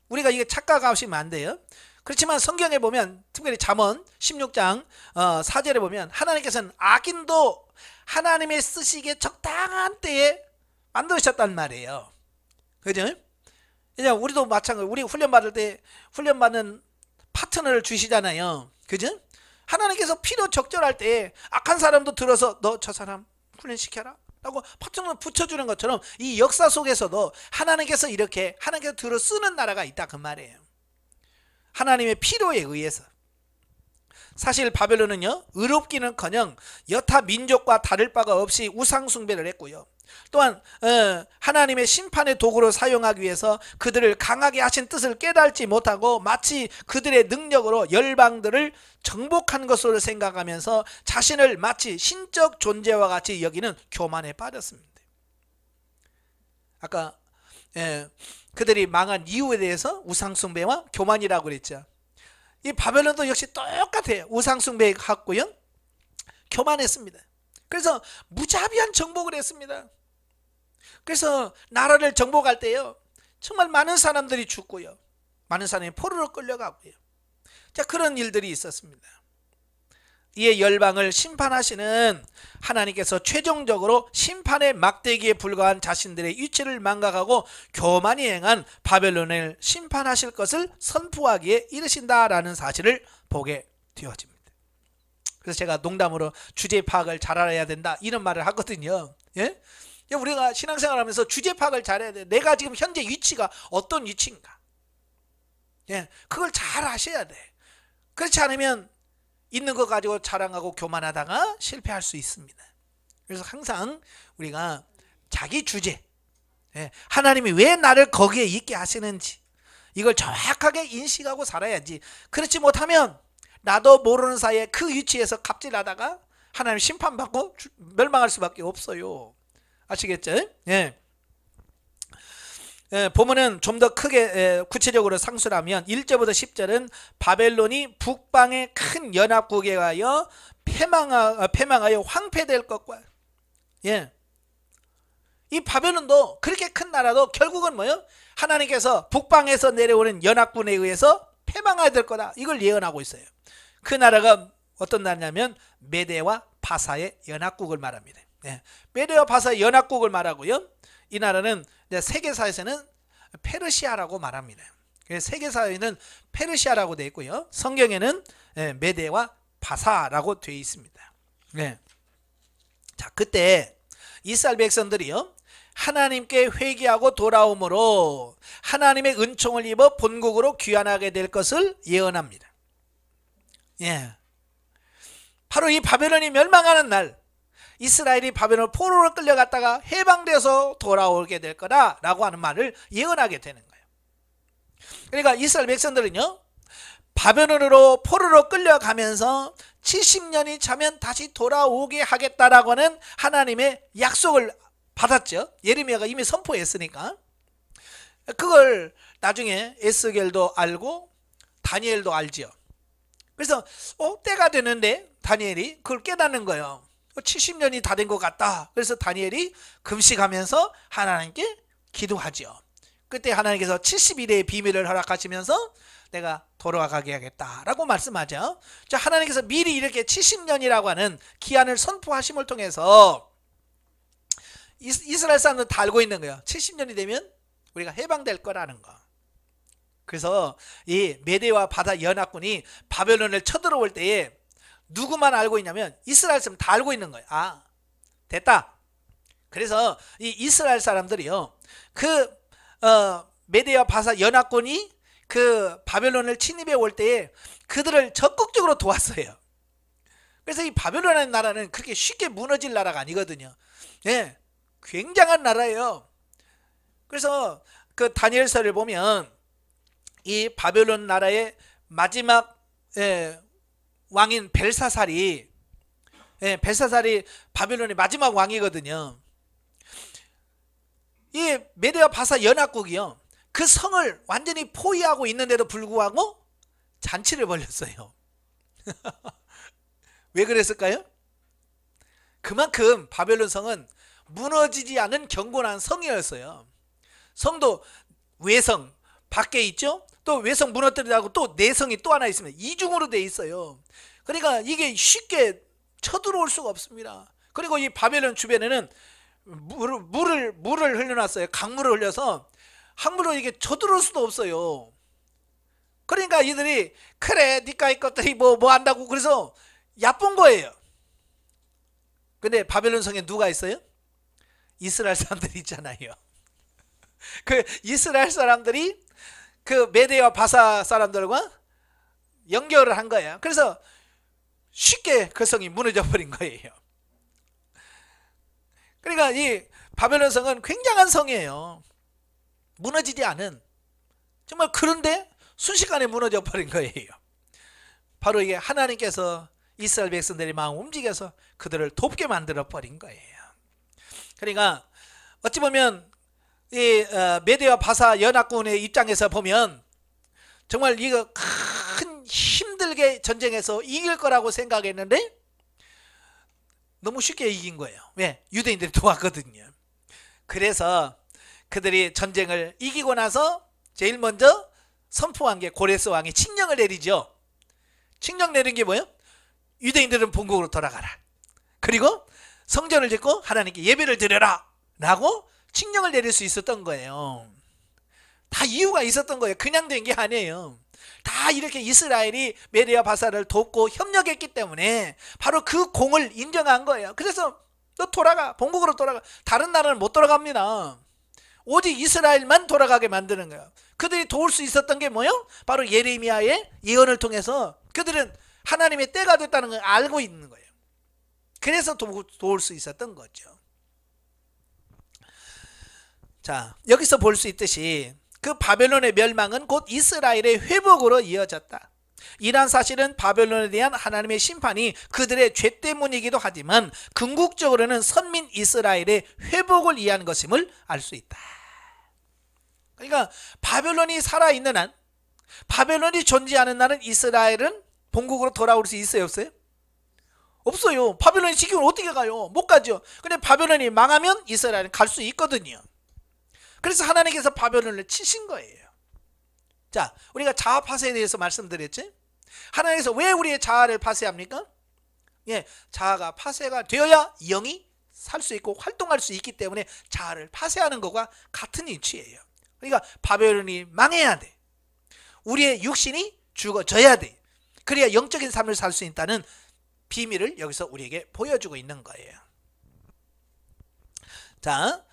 우리가 이게 착각하시면 안 돼요. 그렇지만 성경에 보면 특별히 잠언 16장 4절에 보면 하나님께서는 악인도 하나님의 쓰시기에 적당한 때에 만드셨단 말이에요. 그죠? 우리도 마찬가지로 우리 훈련받을 때 훈련받는 파트너를 주시잖아요. 그죠? 하나님께서 필요 적절할 때 악한 사람도 들어서 너 저 사람 훈련시켜라 라고 파트너를 붙여주는 것처럼 이 역사 속에서도 하나님께서 이렇게 하나님께서 들어 쓰는 나라가 있다 그 말이에요. 하나님의 필요에 의해서. 사실 바벨론은요 의롭기는커녕 여타 민족과 다를 바가 없이 우상 숭배를 했고요. 또한 하나님의 심판의 도구로 사용하기 위해서 그들을 강하게 하신 뜻을 깨달지 못하고 마치 그들의 능력으로 열방들을 정복한 것으로 생각하면서 자신을 마치 신적 존재와 같이 여기는 교만에 빠졌습니다. 아까 그들이 망한 이유에 대해서 우상숭배와 교만이라고 그랬죠. 이 바벨론도 역시 똑같아요. 우상숭배했고요 교만했습니다. 그래서 무자비한 정복을 했습니다. 그래서 나라를 정복할 때요 정말 많은 사람들이 죽고요 많은 사람이 포로로 끌려가고요. 자, 그런 일들이 있었습니다. 이에 열방을 심판하시는 하나님께서 최종적으로 심판의 막대기에 불과한 자신들의 위치를 망각하고 교만히 행한 바벨론을 심판하실 것을 선포하기에 이르신다라는 사실을 보게 되어집니다. 그래서 제가 농담으로 주제 파악을 잘 알아야 된다 이런 말을 하거든요. 우리가 신앙생활하면서 주제 파악을 잘해야 돼. 내가 지금 현재 위치가 어떤 위치인가. 그걸 잘 아셔야 돼. 그렇지 않으면 있는 거 가지고 자랑하고 교만하다가 실패할 수 있습니다. 그래서 항상 우리가 자기 주제, 하나님이 왜 나를 거기에 있게 하시는지 이걸 정확하게 인식하고 살아야지. 그렇지 못하면 나도 모르는 사이에 그 위치에서 갑질하다가 하나님 심판받고 멸망할 수밖에 없어요. 아시겠죠? 보면은 좀 더 크게 구체적으로 상수하면 1절부터 10절은 바벨론이 북방의 큰 연합국에 가여 패망하여 황폐될 것과, 예, 이 바벨론도 그렇게 큰 나라도 결국은 뭐요? 하나님께서 북방에서 내려오는 연합군에 의해서 패망하게 될 거다. 이걸 예언하고 있어요. 그 나라가 어떤 나라냐면 메대와 바사의 연합국을 말합니다. 예, 메대와 바사의 연합국을 말하고요. 이 나라는 세계사에서는 페르시아라고 말합니다. 세계사에는 페르시아라고 되어 있고요. 성경에는 메대와 바사라고 되어 있습니다. 네. 자, 그때 이스라엘 백성들이요, 하나님께 회개하고 돌아옴으로 하나님의 은총을 입어 본국으로 귀환하게 될 것을 예언합니다. 예. 바로 이 바벨론이 멸망하는 날, 이스라엘이 바벨론 포로로 끌려갔다가 해방되어서 돌아오게 될 거다라고 하는 말을 예언하게 되는 거예요. 그러니까 이스라엘 백성들은요, 바벨론으로 포로로 끌려가면서 70년이 차면 다시 돌아오게 하겠다라고 하는 하나님의 약속을 받았죠. 예레미야가 이미 선포했으니까. 그걸 나중에 에스겔도 알고 다니엘도 알죠. 그래서 때가 되는데 다니엘이 그걸 깨닫는 거예요. 70년이 다 된 것 같다. 그래서 다니엘이 금식하면서 하나님께 기도하죠. 그때 하나님께서 70일의 비밀을 허락하시면서 내가 돌아가게 하겠다라고 말씀하죠. 자, 하나님께서 미리 이렇게 70년이라고 하는 기한을 선포하심을 통해서 이스라엘 사람들 다 알고 있는 거예요. 70년이 되면 우리가 해방될 거라는 거. 그래서 이 메대와 바사 연합군이 바벨론을 쳐들어올 때에 누구만 알고 있냐면 이스라엘 사람 다 알고 있는 거예요. 아, 됐다. 그래서 이 이스라엘 사람들이요, 메대와 바사 연합군이 그 바벨론을 침입해 올 때에 그들을 적극적으로 도왔어요. 그래서 이 바벨론이라는 나라는 그렇게 쉽게 무너질 나라가 아니거든요. 예, 굉장한 나라예요. 그래서 그 다니엘서를 보면 이 바벨론 나라의 마지막 왕인 벨사살이 바벨론의 마지막 왕이거든요. 이 메대와 바사 연합국이요, 그 성을 완전히 포위하고 있는데도 불구하고 잔치를 벌였어요. 왜 그랬을까요? 그만큼 바벨론 성은 무너지지 않은 견고한 성이었어요. 성도 외성 밖에 있죠. 또 외성 무너뜨리라고 또 내성이 또 하나 있습니다. 이중으로 돼 있어요. 그러니까 이게 쉽게 쳐들어올 수가 없습니다. 그리고 이 바벨론 주변에는 물을 흘려놨어요. 강물을 흘려서 함부로 이게 쳐들어올 수도 없어요. 그러니까 이들이 그래 니까이 것들이 뭐 한다고 그래서 얕본 거예요. 근데 바벨론 성에 누가 있어요? 이스라엘 사람들이 있잖아요. 그 이스라엘 사람들이 그 메대와 바사 사람들과 연결을 한 거예요. 그래서 쉽게 그 성이 무너져 버린 거예요. 그러니까 이 바벨론 성은 굉장한 성이에요. 무너지지 않은, 정말, 그런데 순식간에 무너져 버린 거예요. 바로 이게 하나님께서 이스라엘 백성들의 마음을 움직여서 그들을 돕게 만들어 버린 거예요. 그러니까 어찌 보면 이 메대와 바사 연합군의 입장에서 보면 정말 이거 큰 힘들게 전쟁에서 이길 거라고 생각했는데 너무 쉽게 이긴 거예요. 왜? 유대인들이 도왔거든요. 그래서 그들이 전쟁을 이기고 나서 제일 먼저 선포한 게 고레스 왕이 칙령을 내리죠. 칙령 내린 게 뭐예요? 유대인들은 본국으로 돌아가라. 그리고 성전을 짓고 하나님께 예배를 드려라 라고 칙령을 내릴 수 있었던 거예요. 다 이유가 있었던 거예요. 그냥 된 게 아니에요. 다 이렇게 이스라엘이 메대와 바사를 돕고 협력했기 때문에 바로 그 공을 인정한 거예요. 그래서 너 돌아가, 본국으로 돌아가. 다른 나라는 못 돌아갑니다. 오직 이스라엘만 돌아가게 만드는 거예요. 그들이 도울 수 있었던 게 뭐예요? 바로 예레미야의 예언을 통해서 그들은 하나님의 때가 됐다는 걸 알고 있는 거예요. 그래서 도울 수 있었던 거죠. 자, 여기서 볼 수 있듯이 그 바벨론의 멸망은 곧 이스라엘의 회복으로 이어졌다. 이러한 사실은 바벨론에 대한 하나님의 심판이 그들의 죄 때문이기도 하지만 궁극적으로는 선민 이스라엘의 회복을 위한 것임을 알 수 있다. 그러니까 바벨론이 살아있는 한, 바벨론이 존재하는 날은 이스라엘은 본국으로 돌아올 수 있어요, 없어요? 없어요. 바벨론이 지키면 어떻게 가요? 못 가죠. 근데 바벨론이 망하면 이스라엘은 갈 수 있거든요. 그래서 하나님께서 바벨론을 치신 거예요. 자, 우리가 자아 파쇄에 대해서 말씀드렸지? 하나님께서 왜 우리의 자아를 파쇄합니까? 예, 자아가 파쇄가 되어야 영이 살 수 있고 활동할 수 있기 때문에 자아를 파쇄하는 것과 같은 이치예요. 그러니까 바벨론이 망해야 돼. 우리의 육신이 죽어져야 돼. 그래야 영적인 삶을 살 수 있다는 비밀을 여기서 우리에게 보여주고 있는 거예요. 자,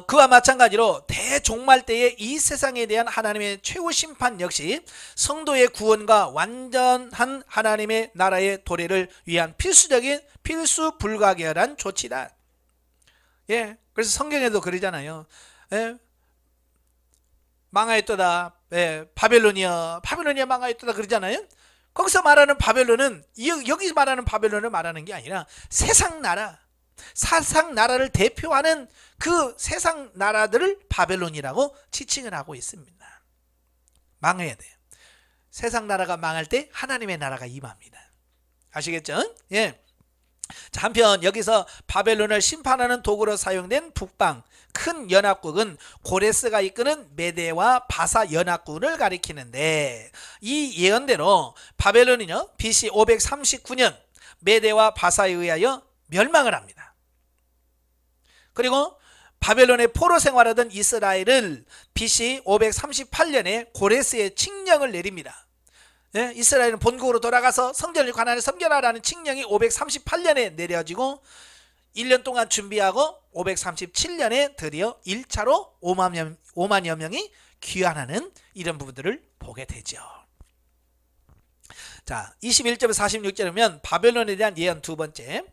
그와 마찬가지로 대종말 때의 이 세상에 대한 하나님의 최후 심판 역시 성도의 구원과 완전한 하나님의 나라의 도래를 위한 필수 불가결한 조치다. 예, 그래서 성경에도 그러잖아요. 예, 망하였도다. 예, 바벨론이여 망하였도다 그러잖아요. 거기서 말하는 바벨론은 여기 말하는 바벨론을 말하는 게 아니라 세상 나라를 대표하는 그 세상 나라들을 바벨론이라고 지칭을 하고 있습니다. 망해야 돼요. 세상 나라가 망할 때 하나님의 나라가 임합니다. 아시겠죠? 예. 자, 한편 여기서 바벨론을 심판하는 도구로 사용된 북방 큰 연합국은 고레스가 이끄는 메대와 바사 연합군을 가리키는데, 이 예언대로 바벨론은요 BC 539년 메대와 바사에 의하여 멸망을 합니다. 그리고 바벨론의 포로 생활하던 이스라엘을 BC 538년에 고레스의 칙령을 내립니다. 예, 이스라엘은 본국으로 돌아가서 성전을 관할해 섬겨라라는 칙령이 538년에 내려지고 1년 동안 준비하고 537년에 드디어 1차로 5만여 명이 귀환하는 이런 부분들을 보게 되죠. 자, 21절부터 46절이면 바벨론에 대한 예언 두 번째.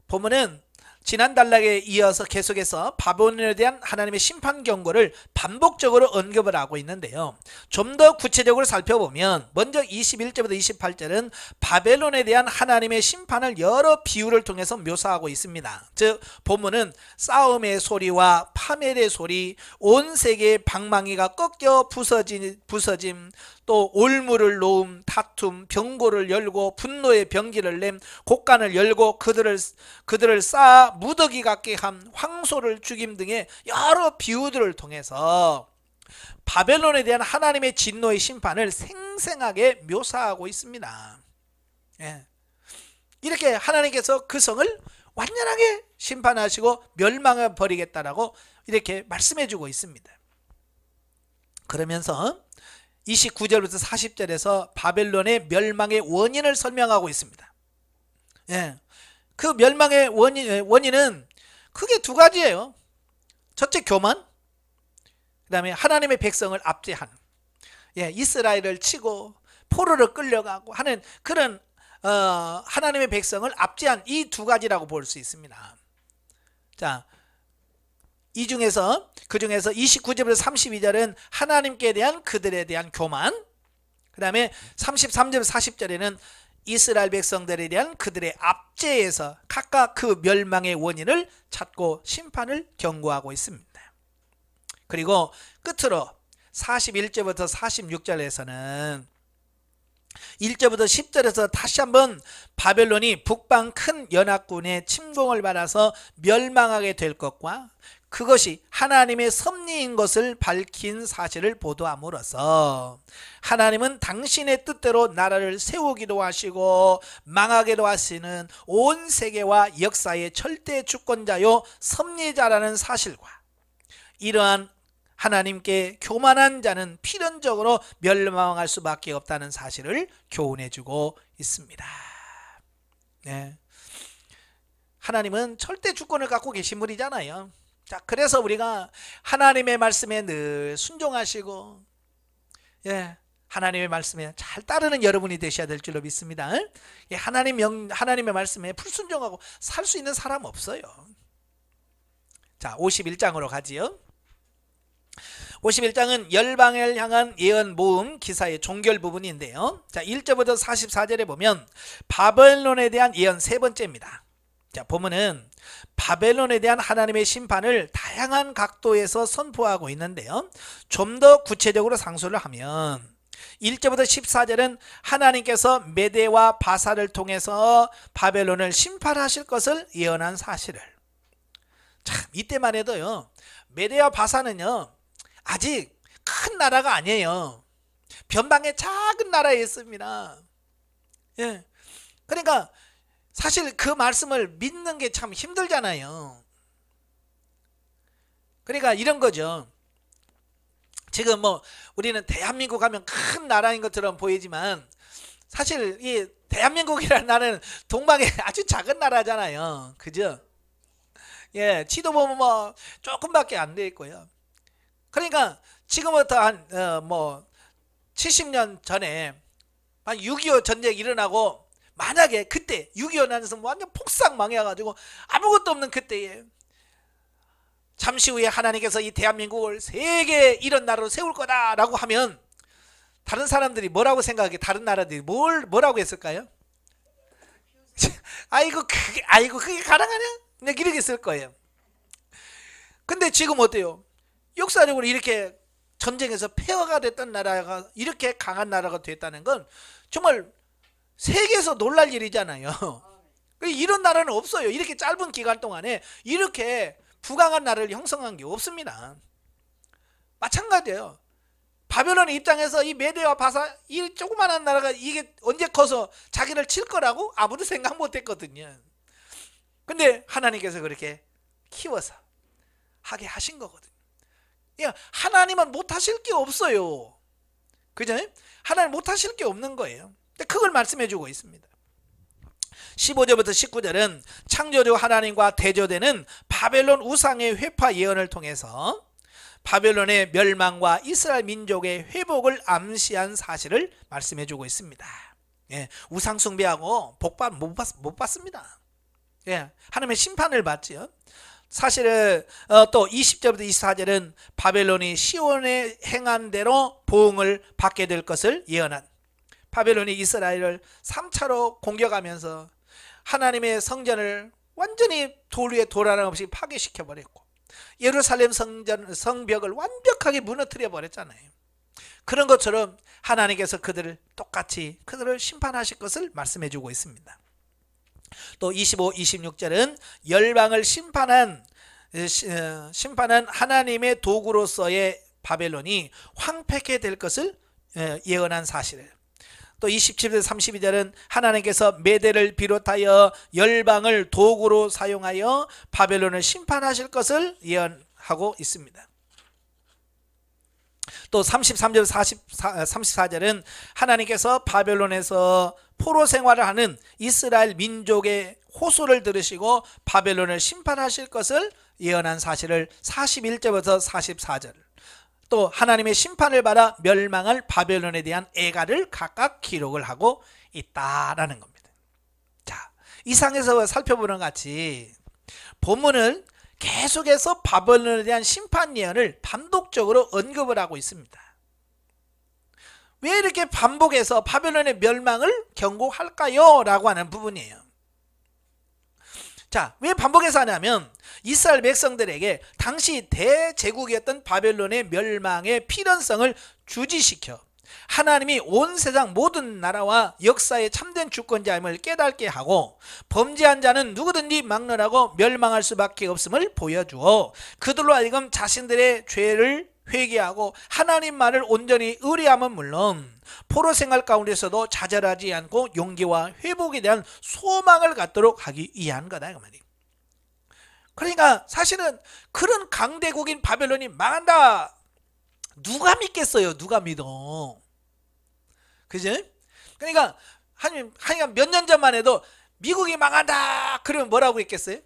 본문은 지난 단락에 이어서 계속해서 바벨론에 대한 하나님의 심판 경고를 반복적으로 언급을 하고 있는데요. 좀 더 구체적으로 살펴보면 먼저 21절부터 28절은 바벨론에 대한 하나님의 심판을 여러 비유를 통해서 묘사하고 있습니다. 즉 본문은 싸움의 소리와 파멸의 소리, 온 세계의 방망이가 꺾여 부서짐, 또 올무를 놓음, 다툼, 병고를 열고 분노의 병기를 냄, 곡간을 열고 그들을 쌓아 무더기 같게 함, 황소를 죽임 등의 여러 비유들을 통해서 바벨론에 대한 하나님의 진노의 심판을 생생하게 묘사하고 있습니다. 예. 이렇게 하나님께서 그 성을 완전하게 심판하시고 멸망해 버리겠다라고 이렇게 말씀해 주고 있습니다. 그러면서 29절부터 40절에서 바벨론의 멸망의 원인을 설명하고 있습니다. 예. 그 멸망의 원인은 크게 두 가지예요. 첫째, 교만. 그 다음에 하나님의 백성을 압제하는, 예, 이스라엘을 치고 포로로 끌려가고 하는 그런 하나님의 백성을 압제한 이 두 가지라고 볼 수 있습니다. 자, 그 중에서 29절부터 32절은 하나님께 대한 그들에 대한 교만, 그 다음에 33절 40절에는 이스라엘 백성들에 대한 그들의 압제에서 각각 그 멸망의 원인을 찾고 심판을 경고하고 있습니다. 그리고 끝으로 41절부터 46절에서는 1절부터 10절에서 다시 한번 바벨론이 북방 큰 연합군의 침공을 받아서 멸망하게 될 것과 그것이 하나님의 섭리인 것을 밝힌 사실을 보도함으로써 하나님은 당신의 뜻대로 나라를 세우기도 하시고 망하게도 하시는 온 세계와 역사의 절대 주권자요 섭리자라는 사실과 이러한 하나님께 교만한 자는 필연적으로 멸망할 수밖에 없다는 사실을 교훈해주고 있습니다. 네. 하나님은 절대 주권을 갖고 계신 분이잖아요. 자, 그래서 우리가 하나님의 말씀에 늘 순종하시고, 예, 하나님의 말씀에 잘 따르는 여러분이 되셔야 될 줄로 믿습니다. 예, 하나님의 말씀에 불순종하고 살 수 있는 사람 없어요. 자, 51장으로 가지요. 51장은 열방을 향한 예언 모음 기사의 종결 부분인데요. 자, 1절부터 44절에 보면 바벨론에 대한 예언 세 번째입니다. 자, 본문은 바벨론에 대한 하나님의 심판을 다양한 각도에서 선포하고 있는데요. 좀 더 구체적으로 상소를 하면 1절부터 14절은 하나님께서 메대와 바사를 통해서 바벨론을 심판하실 것을 예언한 사실을, 참 이때만 해도요 메대와 바사는요 아직 큰 나라가 아니에요. 변방의 작은 나라였습니다. 예. 그러니까 사실 그 말씀을 믿는 게 참 힘들잖아요. 그러니까 이런 거죠. 지금 뭐 우리는 대한민국 하면 큰 나라인 것처럼 보이지만 사실 이 대한민국이라는 나라는 동방의 아주 작은 나라잖아요. 그죠? 예, 지도 보면 뭐 조금밖에 안 돼 있고요. 그러니까 지금부터 한 뭐 70년 전에 한 6.25 전쟁이 일어나고 만약에 그때 6.25 나서 완전 폭삭 망해가지고 아무것도 없는 그때에 잠시 후에 하나님께서 이 대한민국을 세계 이런 나라로 세울 거다라고 하면 다른 사람들이 뭐라고 생각하게, 다른 나라들이 뭐라고 했을까요? 아이고 그게 가능하냐? 그냥 이렇게 쓸 거예요. 근데 지금 어때요? 역사적으로 이렇게 전쟁에서 폐허가 됐던 나라가 이렇게 강한 나라가 됐다는 건 정말 세계에서 놀랄 일이잖아요. 이런 나라는 없어요. 이렇게 짧은 기간 동안에 이렇게 부강한 나라를 형성한 게 없습니다. 마찬가지예요. 바벨론의 입장에서 이 메대와 바사, 이 조그마한 나라가 이게 언제 커서 자기를 칠 거라고 아무도 생각 못 했거든요. 근데 하나님께서 그렇게 키워서 하게 하신 거거든요. 하나님은 못 하실 게 없어요. 그죠? 하나님 못 하실 게 없는 거예요. 근데 그걸 말씀해 주고 있습니다. 15절부터 19절은 창조주 하나님과 대조되는 바벨론 우상의 회파 예언을 통해서 바벨론의 멸망과 이스라엘 민족의 회복을 암시한 사실을 말씀해 주고 있습니다. 예, 우상 숭배하고 복받 못 받습니다. 예, 하나님의 심판을 받지요. 사실은 또 20절부터 24절은 바벨론이 시온에 행한 대로 보응을 받게 될 것을 예언한, 바벨론이 이스라엘을 3차로 공격하면서 하나님의 성전을 완전히 돌 위에 돌 하나 없이 파괴시켜 버렸고 예루살렘 성벽을 완벽하게 무너뜨려 버렸잖아요. 그런 것처럼 하나님께서 그들을 똑같이 그들을 심판하실 것을 말씀해 주고 있습니다. 또 25, 26절은 열방을 심판한 하나님의 도구로서의 바벨론이 황폐케 될 것을 예언한 사실을, 또 27절 32절은 하나님께서 메대를 비롯하여 열방을 도구로 사용하여 바벨론을 심판하실 것을 예언하고 있습니다. 또 33절 34절은 하나님께서 바벨론에서 포로 생활을 하는 이스라엘 민족의 호소를 들으시고 바벨론을 심판하실 것을 예언한 사실을 41절부터 44절, 또 하나님의 심판을 받아 멸망할 바벨론에 대한 애가를 각각 기록을 하고 있다라는 겁니다. 자, 이상에서 살펴보는 것 같이 본문은 계속해서 바벨론에 대한 심판 예언을 반복적으로 언급을 하고 있습니다. 왜 이렇게 반복해서 바벨론의 멸망을 경고할까요? 라고 하는 부분이에요. 자, 왜 반복해서 하냐면 이스라엘 백성들에게 당시 대제국이었던 바벨론의 멸망의 필연성을 주지시켜 하나님이 온 세상 모든 나라와 역사의 참된 주권자임을 깨닫게 하고 범죄한 자는 누구든지 막론하고 멸망할 수밖에 없음을 보여주어 그들로 하여금 자신들의 죄를 회개하고 하나님 말을 온전히 의뢰함은 물론 포로 생활 가운데서도 좌절하지 않고 용기와 회복에 대한 소망을 갖도록 하기 위한 거다 그 말이에요. 그러니까 사실은 그런 강대국인 바벨론이 망한다, 누가 믿겠어요? 누가 믿어? 그죠? 그러니까 한 몇 년 전만 해도 미국이 망한다 그러면 뭐라고 했겠어요?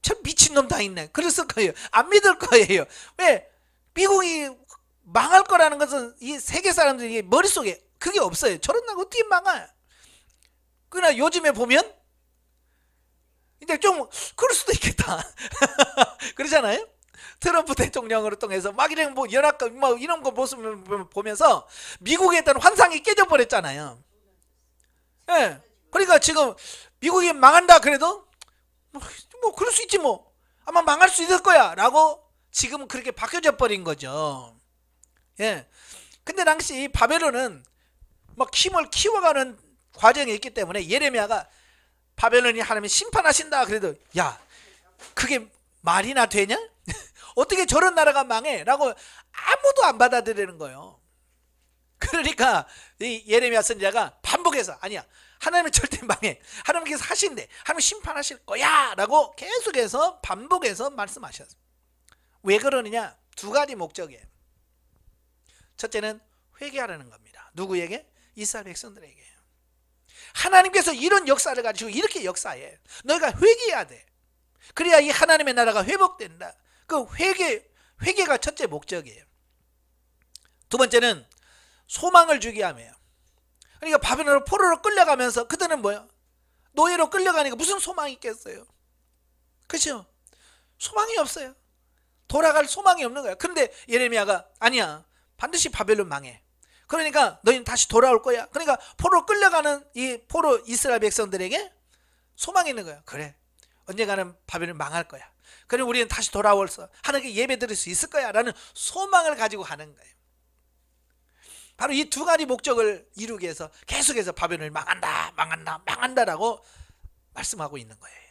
저 미친놈 다 있네 그랬을 거예요. 안 믿을 거예요. 왜? 미국이 망할 거라는 것은 이 세계 사람들이 머릿속에 그게 없어요. 저런 나라 어떻게 망해? 그러나 요즘에 보면 이제 좀 그럴 수도 있겠다. 그러잖아요. 트럼프 대통령으로 통해서 막 이런 뭐 연합국 뭐 이런 거 모습을 보면서 미국에 대한 환상이 깨져버렸잖아요. 예. 그러니까 지금 미국이 망한다 그래도 뭐 그럴 수 있지 뭐 아마 망할 수 있을 거야 라고 지금은 그렇게 바뀌어져 버린 거죠. 예. 근데 당시 바벨론은 막 힘을 키워가는 과정이 있기 때문에 예레미야가 바벨론이 하나님이 심판하신다 그래도 야 그게 말이나 되냐? 어떻게 저런 나라가 망해? 라고 아무도 안 받아들이는 거예요. 그러니까 이 예레미야 선지자가 반복해서 아니야 하나님은 절대 망해 하나님께서 하신대 하나님 심판하실 거야 라고 계속해서 반복해서 말씀하셨어요. 왜 그러느냐? 두 가지 목적이에요. 첫째는 회개하라는 겁니다. 누구에게? 이스라엘 백성들에게. 하나님께서 이런 역사를 가지고 이렇게 역사해. 너희가 회개해야 돼. 그래야 이 하나님의 나라가 회복된다. 그 회개가 첫째 목적이에요. 두 번째는 소망을 주게 하며요. 그러니까 바벨론으로 포로로 끌려가면서 그들은 뭐야? 노예로 끌려가니까 무슨 소망이 있겠어요? 그렇죠? 소망이 없어요. 돌아갈 소망이 없는 거야. 그런데 예레미야가 아니야 반드시 바벨론 망해. 그러니까 너희는 다시 돌아올 거야. 그러니까 포로 끌려가는 이 포로 이스라엘 백성들에게 소망이 있는 거야. 그래 언젠가는 바벨론 망할 거야. 그럼 우리는 다시 돌아올서 하나님께 예배 드릴 수 있을 거야 라는 소망을 가지고 가는 거예요. 바로 이 두 가지 목적을 이루기 위해서 계속해서 바벨론을 망한다 라고 말씀하고 있는 거예요.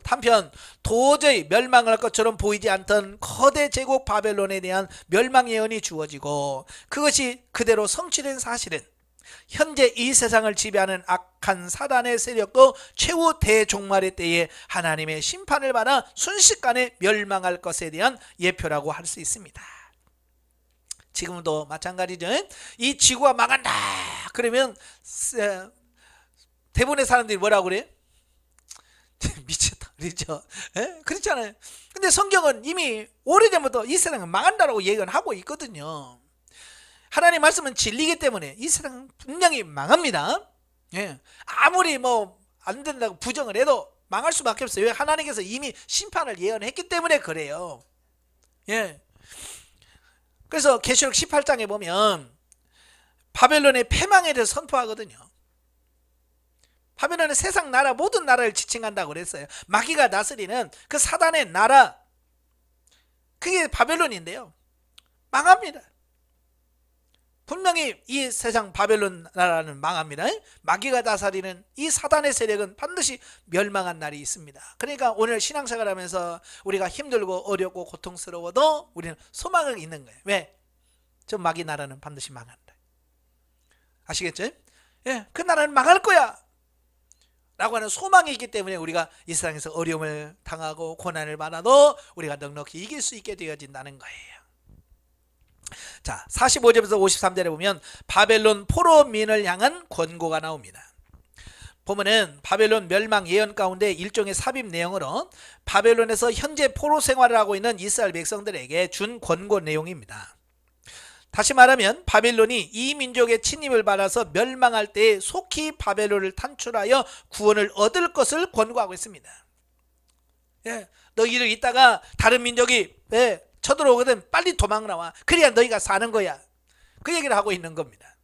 한편 도저히 멸망할 것처럼 보이지 않던 거대 제국 바벨론에 대한 멸망 예언이 주어지고 그것이 그대로 성취된 사실은 현재 이 세상을 지배하는 악한 사단의 세력도 최후 대종말의 때에 하나님의 심판을 받아 순식간에 멸망할 것에 대한 예표라고 할 수 있습니다. 지금도 마찬가지죠. 이 지구가 망한다 그러면 대부분의 사람들이 뭐라고 그래요? 미쳤다 그렇죠? 그렇잖아요. 근데 성경은 이미 오래전부터 이 세상은 망한다라고 예언을 하고 있거든요. 하나님의 말씀은 진리이기 때문에 이 세상은 분명히 망합니다. 아무리 뭐 안 된다고 부정을 해도 망할 수밖에 없어요. 왜? 하나님께서 이미 심판을 예언했기 때문에 그래요. 그래서 계시록 18장에 보면 바벨론의 패망에 대해서 선포하거든요. 바벨론은 세상 나라 모든 나라를 지칭한다고 그랬어요. 마귀가 다스리는 그 사단의 나라 그게 바벨론인데요. 망합니다. 분명히 이 세상 바벨론 나라는 망합니다. 마귀가 다스리는 이 사단의 세력은 반드시 멸망한 날이 있습니다. 그러니까 오늘 신앙생활 하면서 우리가 힘들고 어렵고 고통스러워도 우리는 소망이 있는 거예요. 왜? 저 마귀 나라는 반드시 망한다. 아시겠죠? 그 나라는 망할 거야 라고 하는 소망이 있기 때문에 우리가 이 세상에서 어려움을 당하고 고난을 받아도 우리가 넉넉히 이길 수 있게 되어진다는 거예요. 자, 45절에서 53절에 보면 바벨론 포로민을 향한 권고가 나옵니다. 보면은 바벨론 멸망 예언 가운데 일종의 삽입 내용으로 바벨론에서 현재 포로 생활을 하고 있는 이스라엘 백성들에게 준 권고 내용입니다. 다시 말하면 바벨론이 이 민족의 침입을 받아서 멸망할 때 속히 바벨론을 탈출하여 구원을 얻을 것을 권고하고 있습니다. 너희들 있다가 다른 민족이 쳐들어오거든 빨리 도망 나와. 그래야 너희가 사는 거야. 그 얘기를 하고 있는 겁니다.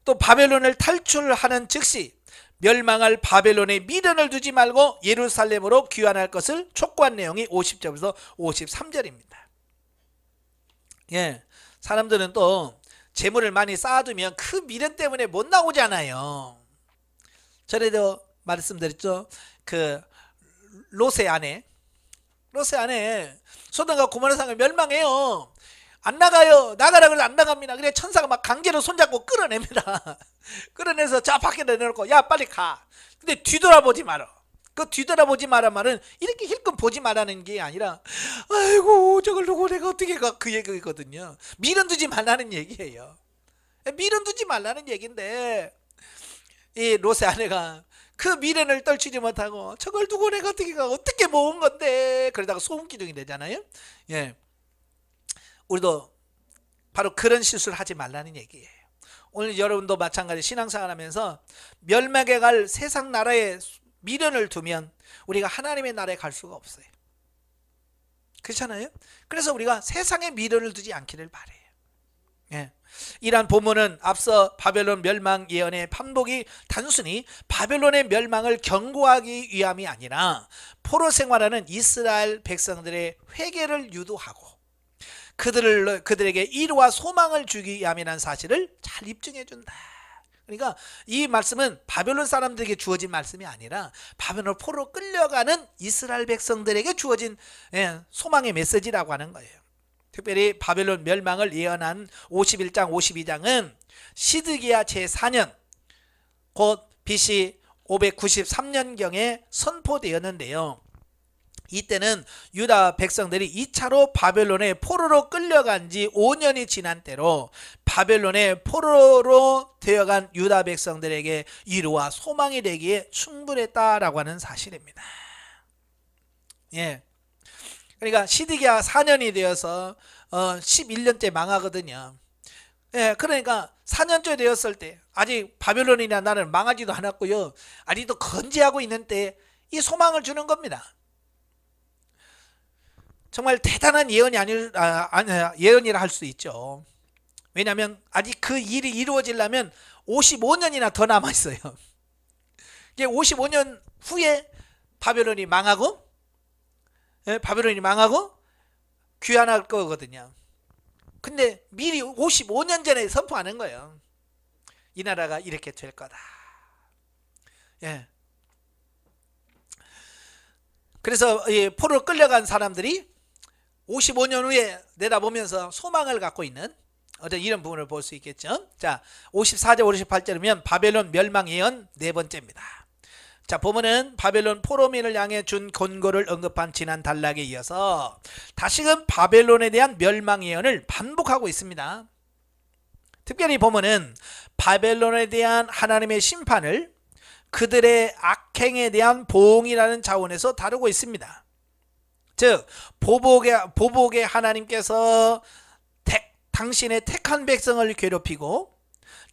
또 바벨론을 탈출하는 즉시 멸망할 바벨론에 미련을 두지 말고 예루살렘으로 귀환할 것을 촉구한 내용이 50절에서 53절입니다. 사람들은 또 재물을 많이 쌓아두면 그 미련 때문에 못 나오잖아요. 전에도 말씀드렸죠. 그 롯의 아내 소돔과 고모라 성을 멸망해요. 안 나가요. 나가라 그래서 안 나갑니다. 그래 천사가 막 강제로 손잡고 끌어냅니다. 끌어내서 자 밖에 내놓고 야 빨리 가. 근데 뒤돌아보지 마라. 그 뒤돌아보지 마라 말은 이렇게 힐끔 보지 말라는 게 아니라 아이고 저걸 두고 내가 어떻게 가 그 얘기거든요. 미련 두지 말라는 얘기예요. 미련 두지 말라는 얘기인데 이 롯의 아내가 그 미련을 떨치지 못하고 저걸 두고 내가 어떻게 모은 건데 그러다가 소음기둥이 되잖아요. 우리도 바로 그런 실수를 하지 말라는 얘기예요. 오늘 여러분도 마찬가지 신앙생활 하면서 멸망에 갈 세상 나라에 미련을 두면 우리가 하나님의 나라에 갈 수가 없어요. 그렇잖아요. 그래서 우리가 세상에 미련을 두지 않기를 바라요. 이러한 본문은 앞서 바벨론 멸망 예언의 반복이 단순히 바벨론의 멸망을 경고하기 위함이 아니라 포로 생활하는 이스라엘 백성들의 회개를 유도하고 그들에게 위로와 소망을 주기 위함이라는 사실을 잘 입증해 준다. 그러니까 이 말씀은 바벨론 사람들에게 주어진 말씀이 아니라 바벨론 포로로 끌려가는 이스라엘 백성들에게 주어진 소망의 메시지라고 하는 거예요. 특별히 바벨론 멸망을 예언한 51장 52장은 시드기야 제4년 곧 BC 593년경에 선포되었는데요. 이때는 유다 백성들이 2차로 바벨론의 포로로 끌려간 지 5년이 지난 때로 바벨론의 포로로 되어간 유다 백성들에게 위로와 소망이 되기에 충분했다라고 하는 사실입니다. 예. 그러니까 시드기야 4년이 되어서 11년째 망하거든요. 예, 그러니까 4년째 되었을 때 아직 바벨론이나 나라는 망하지도 않았고요. 아직도 건재하고 있는 때 이 소망을 주는 겁니다. 정말 대단한 예언이 예언이라 할 수 있죠. 왜냐하면 아직 그 일이 이루어지려면 55년이나 더 남아있어요. 이제 55년 후에 바벨론이 망하고 귀환할 거거든요. 근데 미리 55년 전에 선포하는 거예요. 이 나라가 이렇게 될 거다. 예. 그래서 포로로 끌려간 사람들이 55년 후에 내다보면서 소망을 갖고 있는 어떤 이런 부분을 볼 수 있겠죠. 자, 54절 58절이면 바벨론 멸망 예언 네 번째입니다. 자, 보면은 바벨론 포로민을 향해 준 권고를 언급한 지난 단락에 이어서 다시금 바벨론에 대한 멸망 예언을 반복하고 있습니다. 특별히 보면은 바벨론에 대한 하나님의 심판을 그들의 악행에 대한 보응이라는 차원에서 다루고 있습니다. 즉 보복의 하나님께서 당신의 택한 백성을 괴롭히고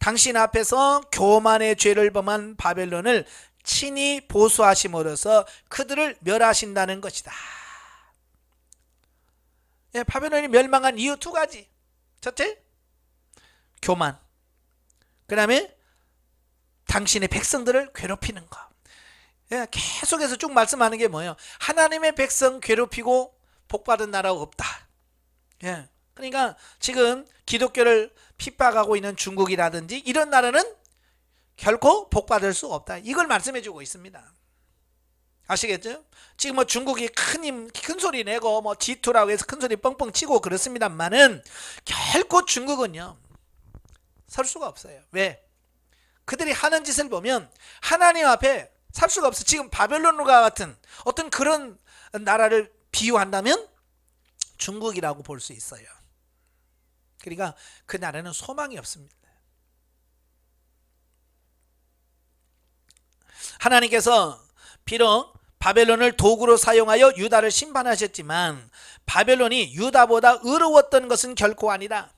당신 앞에서 교만의 죄를 범한 바벨론을 친히 보수하심으로써 그들을 멸하신다는 것이다. 예, 바벨론이 멸망한 이유 두 가지. 첫째, 교만. 그 다음에 당신의 백성들을 괴롭히는 것. 예, 계속해서 쭉 말씀하는 게 뭐예요? 하나님의 백성 괴롭히고 복받은 나라가 없다. 예, 그러니까 지금 기독교를 핍박하고 있는 중국이라든지 이런 나라는 결코 복받을 수 없다. 이걸 말씀해 주고 있습니다. 아시겠죠? 지금 뭐 중국이 큰 소리 내고 뭐 G2라고 해서 큰 소리 뻥뻥 치고 그렇습니다만은 결코 중국은요 설 수가 없어요. 왜? 그들이 하는 짓을 보면 하나님 앞에 살 수가 없어. 지금 바벨론과 같은 어떤 그런 나라를 비유한다면 중국이라고 볼 수 있어요. 그러니까 그 나라는 소망이 없습니다. 하나님께서 비록 바벨론을 도구로 사용하여 유다를 심판하셨지만 바벨론이 유다보다 의로웠던 것은 결코 아니다.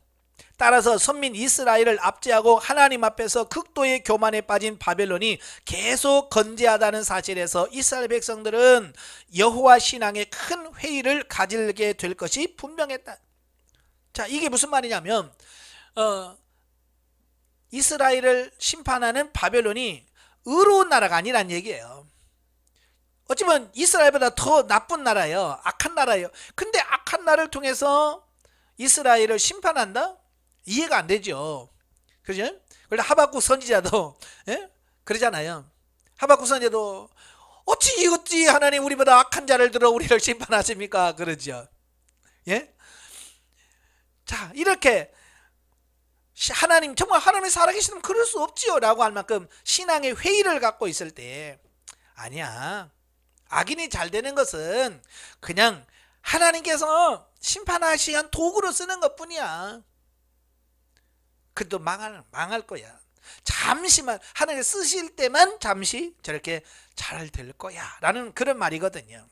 따라서 선민 이스라엘을 압제하고 하나님 앞에서 극도의 교만에 빠진 바벨론이 계속 건재하다는 사실에서 이스라엘 백성들은 여호와 신앙에 큰 회의를 가지게 될 것이 분명했다. 자, 이게 무슨 말이냐면 이스라엘을 심판하는 바벨론이 의로운 나라가 아니란 얘기예요. 어쩌면 이스라엘보다 더 나쁜 나라예요. 악한 나라예요. 근데 악한 나라를 통해서 이스라엘을 심판한다? 이해가 안 되죠. 그죠? 그런데 하박국 선지자도 그러잖아요. 하박국 선지자도 어찌 하나님 우리보다 악한 자를 들어 우리를 심판하십니까? 그러죠. 예? 자, 이렇게 하나님 정말 하나님이 살아계시면 그럴 수 없지요 라고 할 만큼 신앙의 회의를 갖고 있을 때 아니야. 악인이 잘 되는 것은 그냥 하나님께서 심판하시는 도구로 쓰는 것뿐이야. 그래도 망할 거야. 잠시만 하나님 쓰실 때만 잠시 저렇게 잘 될 거야 라는 그런 말이거든요.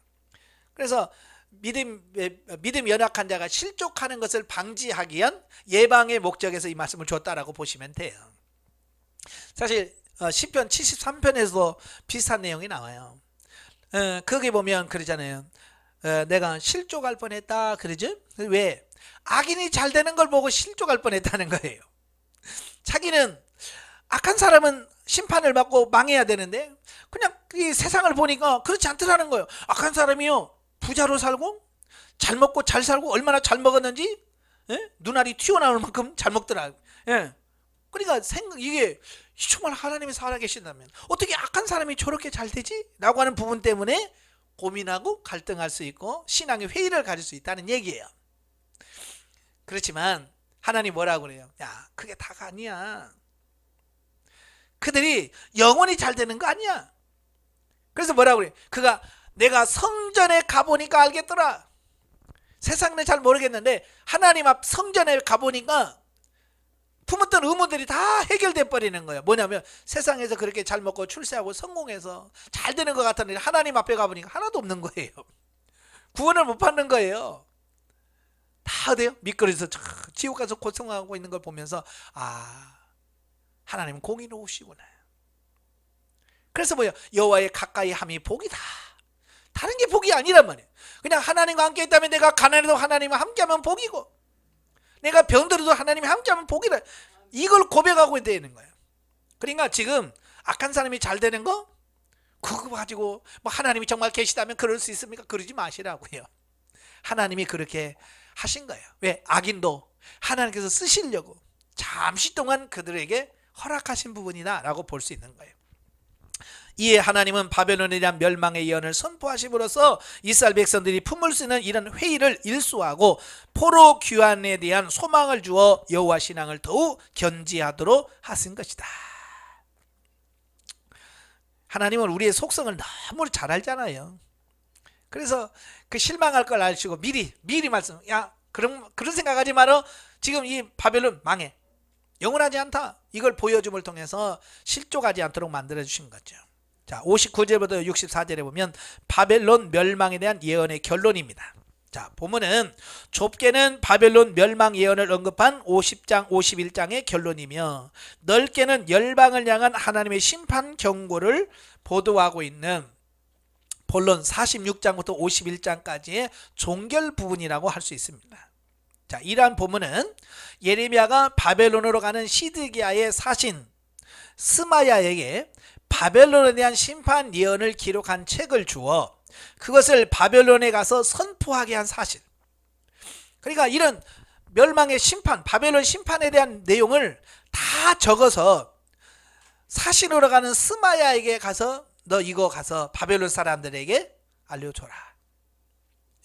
그래서 믿음 연약한 자가 실족하는 것을 방지하기 위한 예방의 목적에서 이 말씀을 줬다라고 보시면 돼요. 사실 시편 73편에서도 비슷한 내용이 나와요. 거기 보면 그러잖아요. 내가 실족할 뻔했다 그러죠. 왜? 악인이 잘 되는 걸 보고 실족할 뻔했다는 거예요. 자기는 악한 사람은 심판을 받고 망해야 되는데 그냥 이 세상을 보니까 그렇지 않더라는 거예요. 악한 사람이요 부자로 살고 잘 먹고 잘 살고 얼마나 잘 먹었는지 예? 눈알이 튀어나올 만큼 잘 먹더라. 예. 그러니까 이게 정말 하나님이 살아계신다면 어떻게 악한 사람이 저렇게 잘 되지? 라고 하는 부분 때문에 고민하고 갈등할 수 있고 신앙의 회의를 가질 수 있다는 얘기예요. 그렇지만 하나님 뭐라고 그래요? 야, 그게 다가 아니야. 그들이 영원히 잘 되는 거 아니야. 그래서 뭐라고 그래? 그가 내가 성전에 가보니까 알겠더라. 세상은 잘 모르겠는데 하나님 앞 성전에 가보니까 품었던 의문들이 다 해결돼 버리는 거예요. 뭐냐면 세상에서 그렇게 잘 먹고 출세하고 성공해서 잘 되는 것 같았는데 하나님 앞에 가보니까 하나도 없는 거예요. 구원을 못 받는 거예요. 다 어때요? 미끄러져서 지옥 가서 고생하고 있는 걸 보면서 하나님은 공의로우시구나. 그래서 뭐예요? 여호와의 가까이 함이 복이다. 다른 게 복이 아니란 말이에요. 그냥 하나님과 함께 있다면 내가 가난해도 하나님과 함께하면 복이고 내가 병들어도 하나님이 함께하면 복이다. 이걸 고백하고 되는 거예요. 그러니까 지금 악한 사람이 잘 되는 거 그거 가지고 뭐 하나님이 정말 계시다면 그럴 수 있습니까? 그러지 마시라고요. 하나님이 그렇게 하신 거예요. 왜? 악인도 하나님께서 쓰시려고 잠시 동안 그들에게 허락하신 부분이다 라고 볼 수 있는 거예요. 이에 하나님은 바벨론에 대한 멸망의 예언을 선포하심으로써 이스라엘 백성들이 품을 수 있는 이런 회의를 일소하고 포로 귀환에 대한 소망을 주어 여호와 신앙을 더욱 견지하도록 하신 것이다. 하나님은 우리의 속성을 너무 잘 알잖아요. 그래서 그 실망할 걸 아시고 미리 말씀, 야 그런 생각하지 마라. 지금 이 바벨론 망해, 영원하지 않다. 이걸 보여줌을 통해서 실족하지 않도록 만들어 주신 거죠. 자, 59절부터 64절에 보면 바벨론 멸망에 대한 예언의 결론입니다. 자, 보면은 좁게는 바벨론 멸망 예언을 언급한 50장 51장의 결론이며 넓게는 열방을 향한 하나님의 심판 경고를 보도하고 있는 본론 46장부터 51장까지의 종결 부분이라고 할 수 있습니다. 자, 이러한 본문은 예레미야가 바벨론으로 가는 시드기야의 사신 스마야에게 바벨론에 대한 심판 예언을 기록한 책을 주어 그것을 바벨론에 가서 선포하게 한 사실. 그러니까 이런 멸망의 심판, 바벨론 심판에 대한 내용을 다 적어서 사신으로 가는 스마야에게 가서 너 이거 가서 바벨론 사람들에게 알려줘라.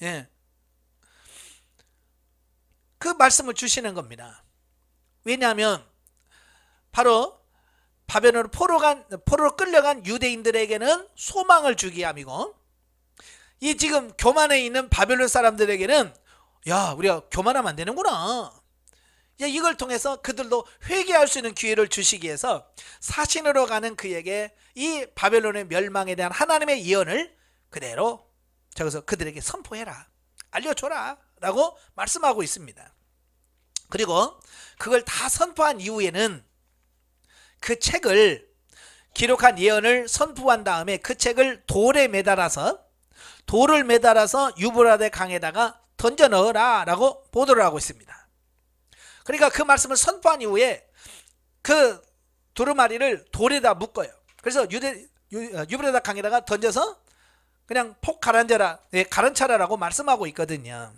예. 그 말씀을 주시는 겁니다. 왜냐하면 바로 바벨론으로 포로로 끌려간 유대인들에게는 소망을 주기 위함이고 이 지금 교만에 있는 바벨론 사람들에게는 야 우리가 교만하면 안 되는구나. 이걸 통해서 그들도 회개할 수 있는 기회를 주시기 위해서 사신으로 가는 그에게 이 바벨론의 멸망에 대한 하나님의 예언을 그대로 적어서 그들에게 선포해라, 알려줘라 라고 말씀하고 있습니다. 그리고 그걸 다 선포한 이후에는 그 책을 기록한 예언을 선포한 다음에 그 책을 돌을 매달아서 유브라데 강에다가 던져 넣어라 라고 보도를 하고 있습니다. 그러니까 그 말씀을 선포한 이후에 그 두루마리를 돌에다 묶어요. 그래서 유브라데 강에다가 던져서 그냥 폭 가라앉아라, 가라앉혀라라고 말씀하고 있거든요.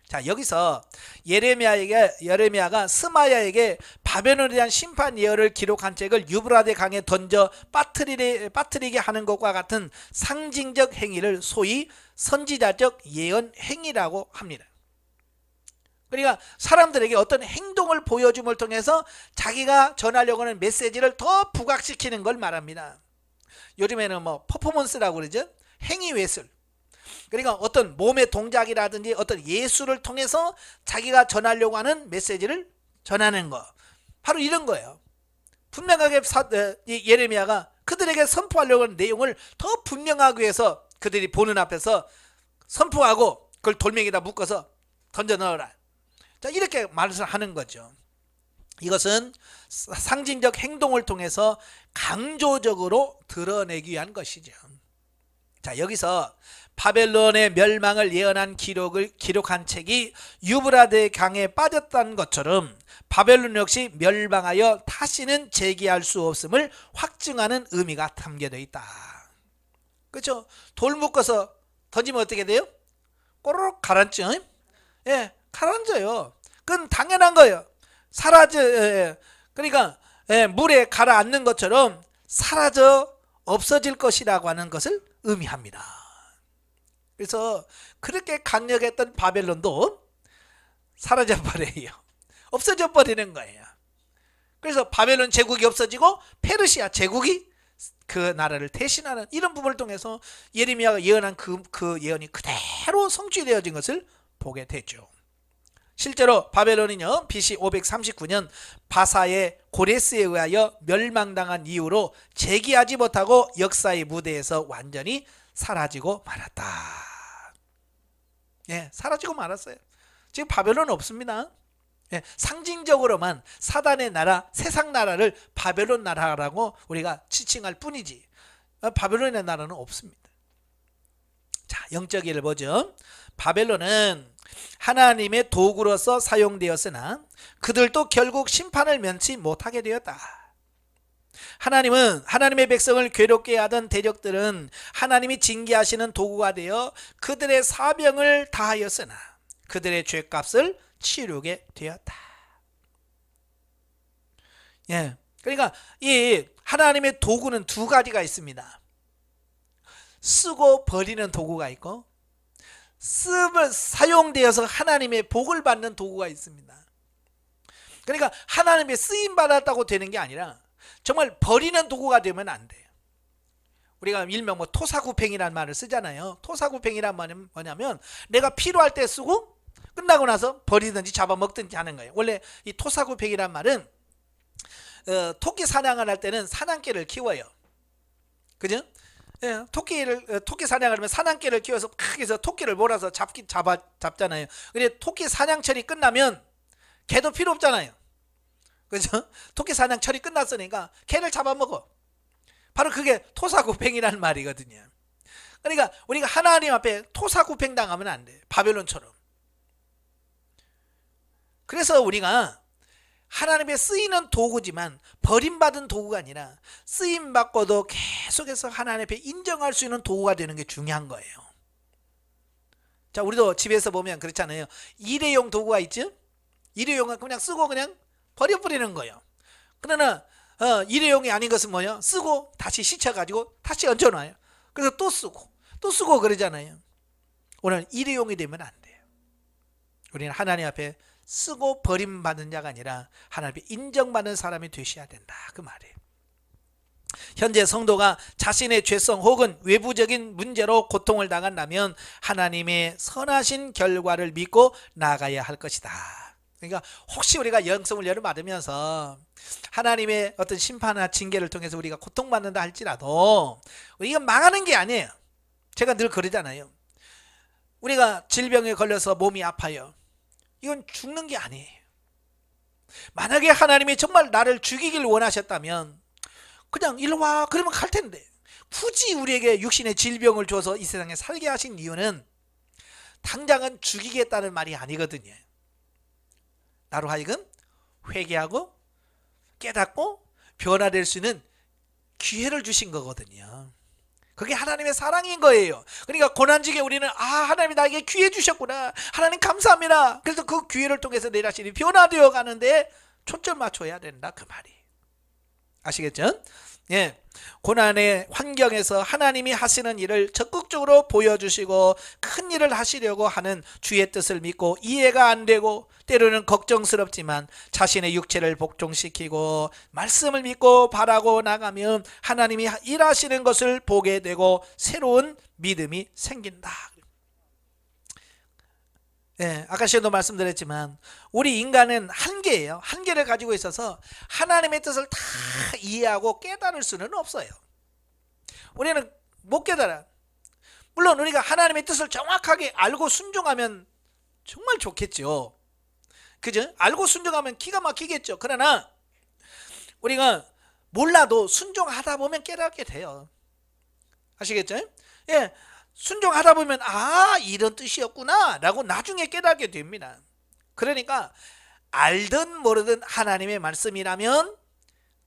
자, 여기서 예레미야가 스마야에게 바벨론에 대한 심판 예언을 기록한 책을 유브라데 강에 던져 빠뜨리게 하는 것과 같은 상징적 행위를 소위 선지자적 예언 행위라고 합니다. 그러니까 사람들에게 어떤 행동을 보여줌을 통해서 자기가 전하려고 하는 메시지를 더 부각시키는 걸 말합니다. 요즘에는 뭐 퍼포먼스라고 그러죠. 행위예술. 그러니까 어떤 몸의 동작이라든지 어떤 예술을 통해서 자기가 전하려고 하는 메시지를 전하는 거, 바로 이런 거예요. 분명하게 예레미야가 그들에게 선포하려고 하는 내용을 더 분명하기 위해서 그들이 보는 앞에서 선포하고 그걸 돌멩이에다 묶어서 던져 넣어라. 자, 이렇게 말을 하는 거죠. 이것은 상징적 행동을 통해서 강조적으로 드러내기 위한 것이죠. 자, 여기서 바벨론의 멸망을 예언한 기록한 책이 유브라데 강에 빠졌다는 것처럼 바벨론 역시 멸망하여 다시는 재기할 수 없음을 확증하는 의미가 담겨져 있다. 그렇죠? 돌 묶어서 던지면 어떻게 돼요? 꼬르륵 가라앉죠. 예, 가라앉아요. 그건 당연한 거예요. 그러니까 물에 가라앉는 것처럼 사라져 없어질 것이라고 하는 것을 의미합니다. 그래서 그렇게 강력했던 바벨론도 사라져 버려요. 없어져 버리는 거예요. 그래서 바벨론 제국이 없어지고 페르시아 제국이 그 나라를 대신하는 이런 부분을 통해서 예레미야가 예언한 그 예언이 그대로 성취되어진 것을 보게 되죠. 실제로 바벨론은요, BC 539년 바사의 고레스에 의하여 멸망당한 이후로 재기하지 못하고 역사의 무대에서 완전히 사라지고 말았다. 예, 사라지고 말았어요. 지금 바벨론은 없습니다. 예, 상징적으로만 사단의 나라, 세상 나라를 바벨론 나라라고 우리가 지칭할 뿐이지 바벨론의 나라는 없습니다. 자, 영적 예를 보죠. 바벨론은 하나님의 도구로서 사용되었으나 그들도 결국 심판을 면치 못하게 되었다. 하나님은 하나님의 백성을 괴롭게 하던 대적들은 하나님이 징계하시는 도구가 되어 그들의 사명을 다하였으나 그들의 죄값을 치르게 되었다. 예, 그러니까 이 하나님의 도구는 두 가지가 있습니다. 쓰고 버리는 도구가 있고 사용되어서 하나님의 복을 받는 도구가 있습니다. 그러니까 하나님의 쓰임받았다고 되는 게 아니라 정말 버리는 도구가 되면 안 돼요. 우리가 일명 토사구팽이라는 말을 쓰잖아요. 토사구팽이란 말은 뭐냐면 내가 필요할 때 쓰고 끝나고 나서 버리든지 잡아먹든지 하는 거예요. 원래 이 토사구팽이란 말은 토끼 사냥을 할 때는 사냥개를 키워요. 그죠? 예, 토끼 사냥을 하면 사냥개를 키워서 막 해서 토끼를 몰아서 잡잖아요. 근데 토끼 사냥철이 끝나면 개도 필요 없잖아요. 그죠? 토끼 사냥철이 끝났으니까 개를 잡아먹어. 바로 그게 토사구팽이라는 말이거든요. 그러니까 우리가 하나님 앞에 토사구팽 당하면 안 돼요. 바벨론처럼. 그래서 우리가 하나님의 쓰이는 도구지만 버림받은 도구가 아니라 쓰임받고도 계속해서 하나님 앞에 인정할 수 있는 도구가 되는 게 중요한 거예요. 자, 우리도 집에서 보면 그렇잖아요. 일회용 도구가 있죠? 일회용은 그냥 쓰고 그냥 버려버리는 거예요. 그러나 일회용이 아닌 것은 뭐예요? 쓰고 다시 씻어가지고 다시 얹어놔요. 그래서 또 쓰고 그러잖아요. 오늘 일회용이 되면 안 돼요. 우리는 하나님 앞에 쓰고 버림받는 자가 아니라 하나님 앞에 인정받는 사람이 되셔야 된다, 그 말이에요. 현재 성도가 자신의 죄성 혹은 외부적인 문제로 고통을 당한다면 하나님의 선하신 결과를 믿고 나아가야 할 것이다. 그러니까 혹시 우리가 영성을 열어받으면서 하나님의 어떤 심판이나 징계를 통해서 우리가 고통받는다 할지라도 이건 망하는 게 아니에요. 제가 늘 그러잖아요. 우리가 질병에 걸려서 몸이 아파요. 이건 죽는 게 아니에요. 만약에 하나님이 정말 나를 죽이길 원하셨다면 그냥 일로 와 그러면 갈 텐데, 굳이 우리에게 육신의 질병을 줘서 이 세상에 살게 하신 이유는 당장은 죽이겠다는 말이 아니거든요. 나로 하여금 회개하고 깨닫고 변화될 수 있는 기회를 주신 거거든요. 그게 하나님의 사랑인 거예요. 그러니까 고난중에 우리는 하나님이 나에게 기회 주셨구나, 하나님 감사합니다. 그래서 그 기회를 통해서 내 자신이 변화되어 가는데 초점 맞춰야 된다, 그 말이. 아시겠죠? 예, 고난의 환경에서 하나님이 하시는 일을 적극적으로 보여주시고 큰 일을 하시려고 하는 주의 뜻을 믿고 이해가 안 되고 때로는 걱정스럽지만 자신의 육체를 복종시키고 말씀을 믿고 바라고 나가면 하나님이 일하시는 것을 보게 되고 새로운 믿음이 생긴다. 예, 아까 시간도 말씀드렸지만 우리 인간은 한계예요. 한계를 가지고 있어서 하나님의 뜻을 다 이해하고 깨달을 수는 없어요. 우리는 못 깨달아. 물론 우리가 하나님의 뜻을 정확하게 알고 순종하면 정말 좋겠죠. 그죠? 알고 순종하면 기가 막히겠죠. 그러나 우리가 몰라도 순종하다 보면 깨닫게 돼요. 아시겠죠? 예, 순종하다 보면 이런 뜻이었구나 라고 나중에 깨닫게 됩니다. 그러니까 알든 모르든 하나님의 말씀이라면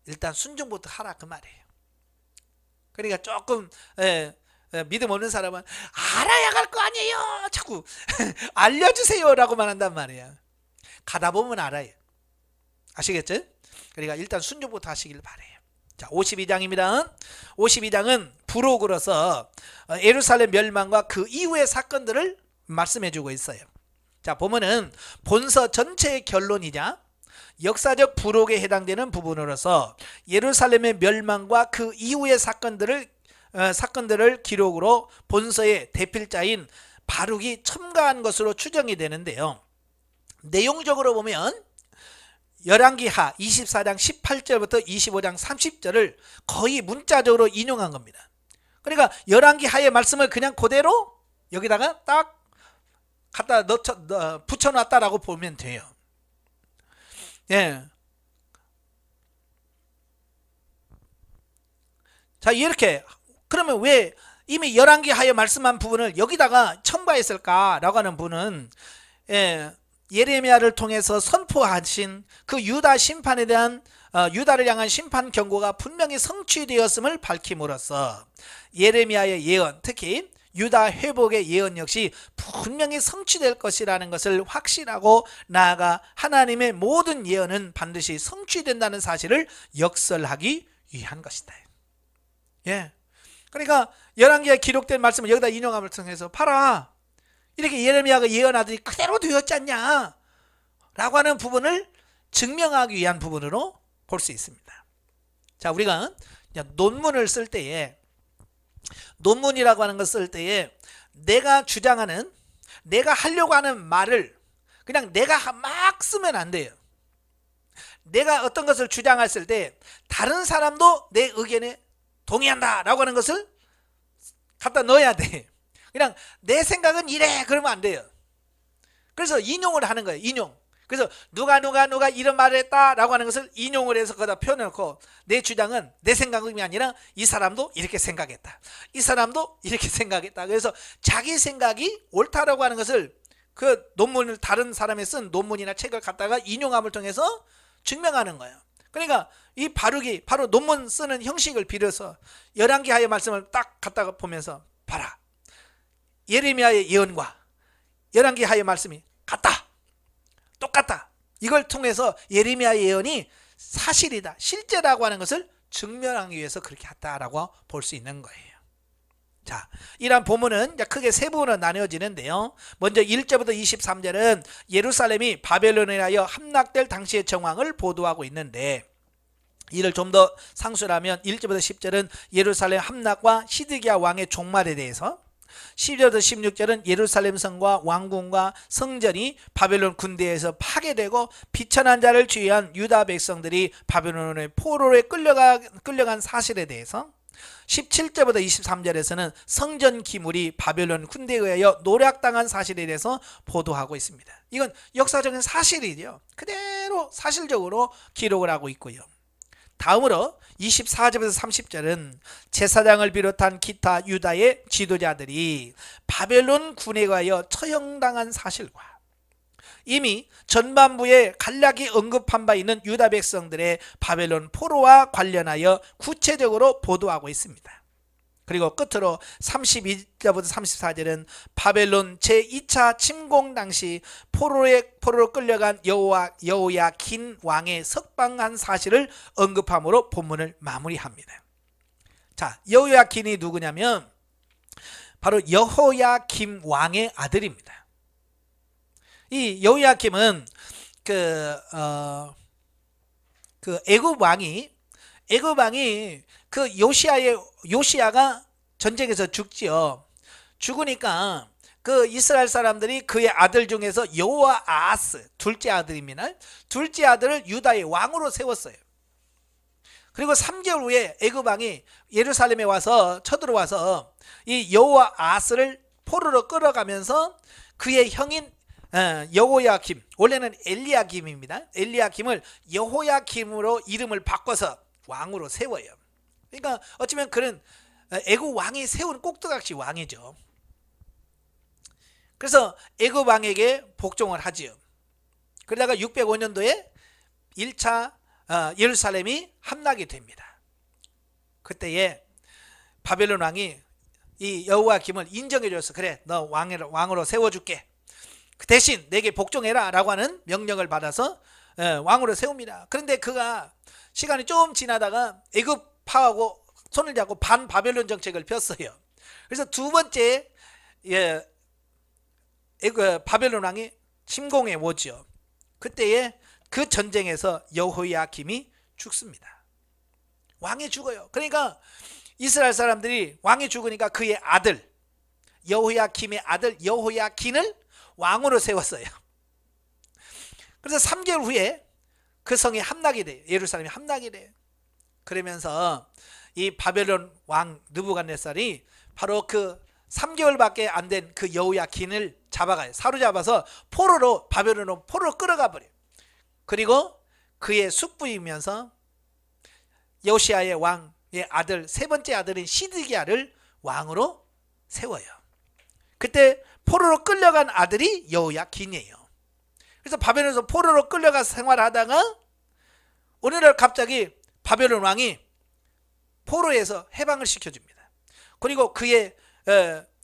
일단 순종부터 하라, 그 말이에요. 그러니까 조금 믿음 없는 사람은 알아야 갈 거 아니에요, 자꾸 알려주세요 라고만 한단 말이에요. 가다 보면 알아요. 아시겠죠? 그러니까 일단 순종부터 하시길 바래요. 자, 52장입니다. 52장은 부록으로서 예루살렘 멸망과 그 이후의 사건들을 말씀해 주고 있어요. 자, 보면은 본서 전체의 결론이자 역사적 부록에 해당되는 부분으로서 예루살렘의 멸망과 그 이후의 사건들을 기록으로 본서의 대필자인 바룩이 첨가한 것으로 추정이 되는데요. 내용적으로 보면 열왕기하 24장 18절부터 25장 30절을 거의 문자적으로 인용한 겁니다. 그러니까 열왕기하의 말씀을 그냥 그대로 여기다가 딱 갖다 붙여놨다라고 보면 돼요. 예. 자, 이렇게 그러면 왜 이미 열왕기하에 말씀한 부분을 여기다가 첨가했을까라고 하는 분은 예레미야를 통해서 선포하신 그 유다 심판에 대한 유다를 향한 심판 경고가 분명히 성취되었음을 밝힘으로써 예레미야의 예언, 특히 유다 회복의 예언 역시 분명히 성취될 것이라는 것을 확신하고 나아가 하나님의 모든 예언은 반드시 성취된다는 사실을 역설하기 위한 것이다. 예. 그러니까 열왕기에 기록된 말씀을 여기다 인용함을 통해서 봐라, 이렇게 예레미야가 예언하더니 그대로 되었지 않냐 라고 하는 부분을 증명하기 위한 부분으로 볼 수 있습니다. 자, 우리가 논문을 쓸 때에, 논문이라고 하는 것을 쓸 때에 내가 주장하는, 내가 하려고 하는 말을 그냥 내가 막 쓰면 안 돼요. 내가 어떤 것을 주장했을 때 다른 사람도 내 의견에 동의한다 라고 하는 것을 갖다 넣어야 돼. 그냥 내 생각은 이래 그러면 안 돼요. 그래서 인용을 하는 거예요. 인용. 그래서 누가 이런 말을 했다 라고 하는 것을 인용을 해서 거기다 표현해놓고, 내 주장은 내 생각이 아니라 이 사람도 이렇게 생각했다, 이 사람도 이렇게 생각했다. 그래서 자기 생각이 옳다라고 하는 것을 그 논문을, 다른 사람이 쓴 논문이나 책을 갖다가 인용함을 통해서 증명하는 거예요. 그러니까 이 바룩이 바로 논문 쓰는 형식을 빌어서 열왕기하의 말씀을 딱 갖다가 보면서 봐라, 예레미야의 예언과 열왕기하의 말씀이 같다, 똑같다. 이걸 통해서 예레미야의 예언이 사실이다, 실제라고 하는 것을 증명하기 위해서 그렇게 했다라고 볼 수 있는 거예요. 자, 이러한 본문은 크게 세 부분으로 나뉘어지는데요. 먼저 1절부터 23절은 예루살렘이 바벨론에 의하여 함락될 당시의 정황을 보도하고 있는데, 이를 좀 더 상수하면 1절부터 10절은 예루살렘 함락과 시드기야 왕의 종말에 대해서, 12절부터 16절은 예루살렘 성과 왕궁과 성전이 바벨론 군대에서 파괴되고 비천한 자를 주의한 유다 백성들이 바벨론의 포로에 끌려간 사실에 대해서, 17절부터 23절에서는 성전 기물이 바벨론 군대에 의하여 노략당한 사실에 대해서 보도하고 있습니다. 이건 역사적인 사실이죠. 그대로 사실적으로 기록을 하고 있고요. 다음으로 24절에서 30절은 제사장을 비롯한 기타 유다의 지도자들이 바벨론 군에 의하여 처형당한 사실과 이미 전반부에 간략히 언급한 바 있는 유다 백성들의 바벨론 포로와 관련하여 구체적으로 보도하고 있습니다. 그리고 끝으로 32절부터 34절은 바벨론 제2차 침공 당시 포로로 끌려간 여호야긴 왕의 석방한 사실을 언급함으로 본문을 마무리합니다. 자, 여호야긴이 누구냐면 바로 여호야김 왕의 아들입니다. 이 여호야김은 애굽 왕이 그 요시야가 전쟁에서 죽지요. 죽으니까 그 이스라엘 사람들이 그의 아들 중에서 여호아하스, 둘째 아들입니다. 둘째 아들을 유다의 왕으로 세웠어요. 그리고 3개월 후에 애굽 왕이 예루살렘에 와서 쳐들어와서 이 여호아하스를 포로로 끌어가면서 그의 형인 여호야김, 원래는 엘리야김입니다. 엘리야김을 여호야김으로 이름을 바꿔서 왕으로 세워요. 그러니까 어쩌면 그런 애굽 왕이 세운 꼭두각시 왕이죠. 그래서 애굽 왕에게 복종을 하지요. 그러다가 605년도에 1차 예루살렘이 함락이 됩니다. 그때에 바벨론 왕이 이 여호야김을 인정해 줘서, 그래 너 왕으로 세워줄게. 그 대신 내게 복종해라 라고 하는 명령을 받아서 왕으로 세웁니다. 그런데 그가 시간이 좀 지나다가 애굽파하고 손을 잡고 반바벨론 정책을 폈어요. 그래서 두 번째 바벨론 왕이 침공해 오죠. 그때에 그 전쟁에서 여호야김이 죽습니다. 왕이 죽어요. 그러니까 이스라엘 사람들이 왕이 죽으니까 그의 아들 여호야김의 아들 여호야긴을 왕으로 세웠어요. 그래서 3개월 후에 그 성이 함락이 돼요. 예루살렘이 함락이 돼요. 그러면서 이 바벨론 왕 느부갓네살이 바로 그 3개월밖에 안 된 그 여호야긴을 잡아가요. 사로잡아서 바벨론으로 포로로 끌어가 버려요. 그리고 그의 숙부이면서 요시야의 왕의 아들 세 번째 아들인 시드기야를 왕으로 세워요. 그때 포로로 끌려간 아들이 여호야긴이에요. 그래서 바벨론에서 포로로 끌려가 생활하다가 어느 날 갑자기 바벨론 왕이 포로에서 해방을 시켜줍니다. 그리고 그의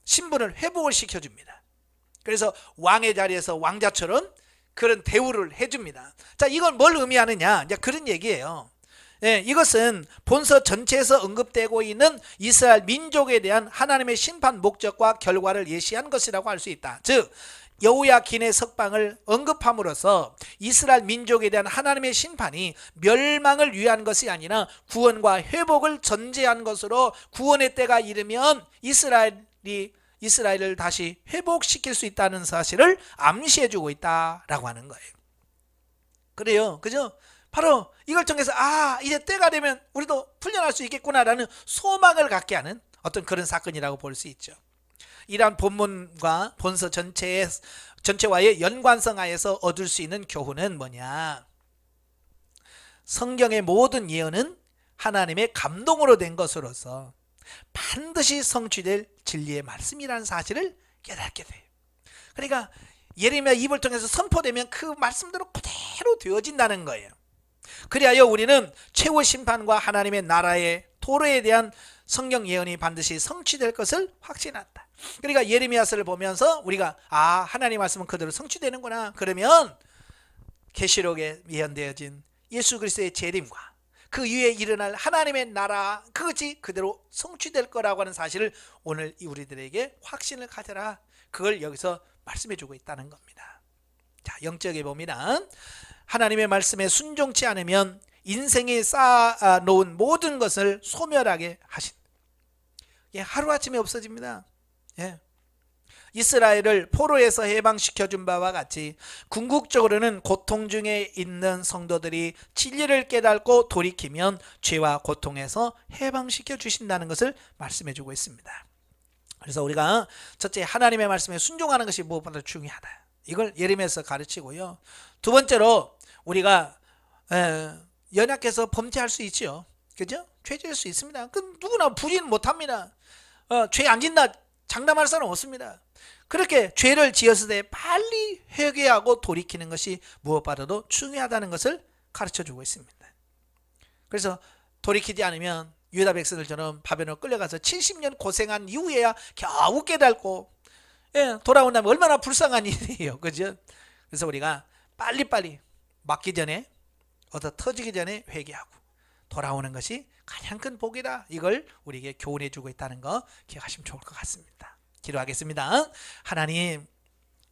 신분을 회복을 시켜줍니다. 그래서 왕의 자리에서 왕자처럼 그런 대우를 해줍니다. 자, 이건 뭘 의미하느냐? 이제 그런 얘기예요. 이것은 본서 전체에서 언급되고 있는 이스라엘 민족에 대한 하나님의 심판 목적과 결과를 예시한 것이라고 할 수 있다. 즉 여호야긴의 석방을 언급함으로써 이스라엘 민족에 대한 하나님의 심판이 멸망을 위한 것이 아니라 구원과 회복을 전제한 것으로 구원의 때가 이르면 이스라엘을 다시 회복시킬 수 있다는 사실을 암시해주고 있다라고 하는 거예요. 그래요, 그죠? 바로 이걸 통해서 이제 때가 되면 우리도 풀려날 수 있겠구나라는 소망을 갖게 하는 어떤 그런 사건이라고 볼 수 있죠. 이러한 본문과 본서 전체와의 연관성 하에서 얻을 수 있는 교훈은 뭐냐? 성경의 모든 예언은 하나님의 감동으로 된 것으로서 반드시 성취될 진리의 말씀이라는 사실을 깨닫게 돼요. 그러니까 예레미야 입을 통해서 선포되면 그 말씀대로 그대로 되어진다는 거예요. 그리하여 우리는 최후 심판과 하나님의 나라의 도래에 대한 성경 예언이 반드시 성취될 것을 확신한다. 그러니까 예레미야서를 보면서 우리가 하나님 말씀은 그대로 성취되는구나. 그러면 계시록에 예언되어진 예수 그리스도의 재림과 그 이후에 일어날 하나님의 나라 그것이 그대로 성취될 거라고 하는 사실을 오늘 우리들에게 확신을 가져라. 그걸 여기서 말씀해 주고 있다는 겁니다. 자, 영적에 보면 하나님의 말씀에 순종치 않으면 인생에 쌓아놓은 모든 것을 소멸하게 하신다. 하루아침에 없어집니다. 이스라엘을 포로에서 해방시켜준 바와 같이 궁극적으로는 고통 중에 있는 성도들이 진리를 깨닫고 돌이키면 죄와 고통에서 해방시켜 주신다는 것을 말씀해 주고 있습니다. 그래서 우리가 첫째 하나님의 말씀에 순종하는 것이 무엇보다 중요하다. 이걸 예레미야에서 가르치고요. 두 번째로 우리가 연약해서 범죄할 수 있죠. 그죠? 죄 지을 수 있습니다. 그 누구나 부인 못합니다. 죄 안 짓나 장담할 사람 없습니다. 그렇게 죄를 지었을 때 빨리 회개하고 돌이키는 것이 무엇보다도 중요하다는 것을 가르쳐주고 있습니다. 그래서 돌이키지 않으면 유다 백성들처럼 바벨론으로 끌려가서 70년 고생한 이후에야 겨우 깨닫고 돌아온다면 얼마나 불쌍한 일이에요. 그죠? 그래서 우리가 빨리빨리 맞기 전에 터지기 전에 회개하고 돌아오는 것이 가장 큰 복이다. 이걸 우리에게 교훈해 주고 있다는 거 기억하시면 좋을 것 같습니다. 기도하겠습니다. 하나님,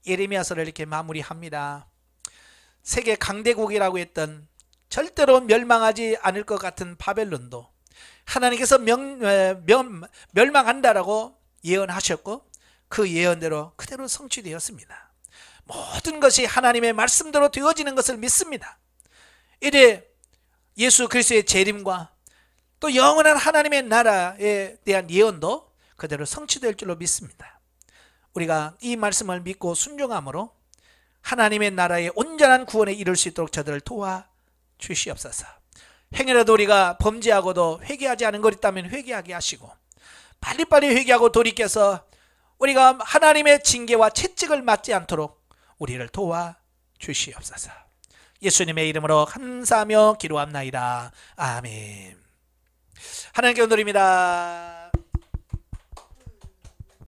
예레미야서를 이렇게 마무리합니다. 세계 강대국이라고 했던 절대로 멸망하지 않을 것 같은 바벨론도 하나님께서 멸망한다라고 예언하셨고 그 예언대로 그대로 성취되었습니다. 모든 것이 하나님의 말씀대로 되어지는 것을 믿습니다. 이래 예수 그리스도의 재림과 또 영원한 하나님의 나라에 대한 예언도 그대로 성취될 줄로 믿습니다. 우리가 이 말씀을 믿고 순종함으로 하나님의 나라의 온전한 구원에 이룰 수 있도록 저들을 도와주시옵소서. 행여라도 우리가 범죄하고도 회개하지 않은 것 있다면 회개하게 하시고 빨리빨리 회개하고 돌이켜서 우리가 하나님의 징계와 채찍을 맞지 않도록 우리를 도와주시옵소서. 예수님의 이름으로 감사하며 기도합나이다. 아멘. 하나님께 드립니다.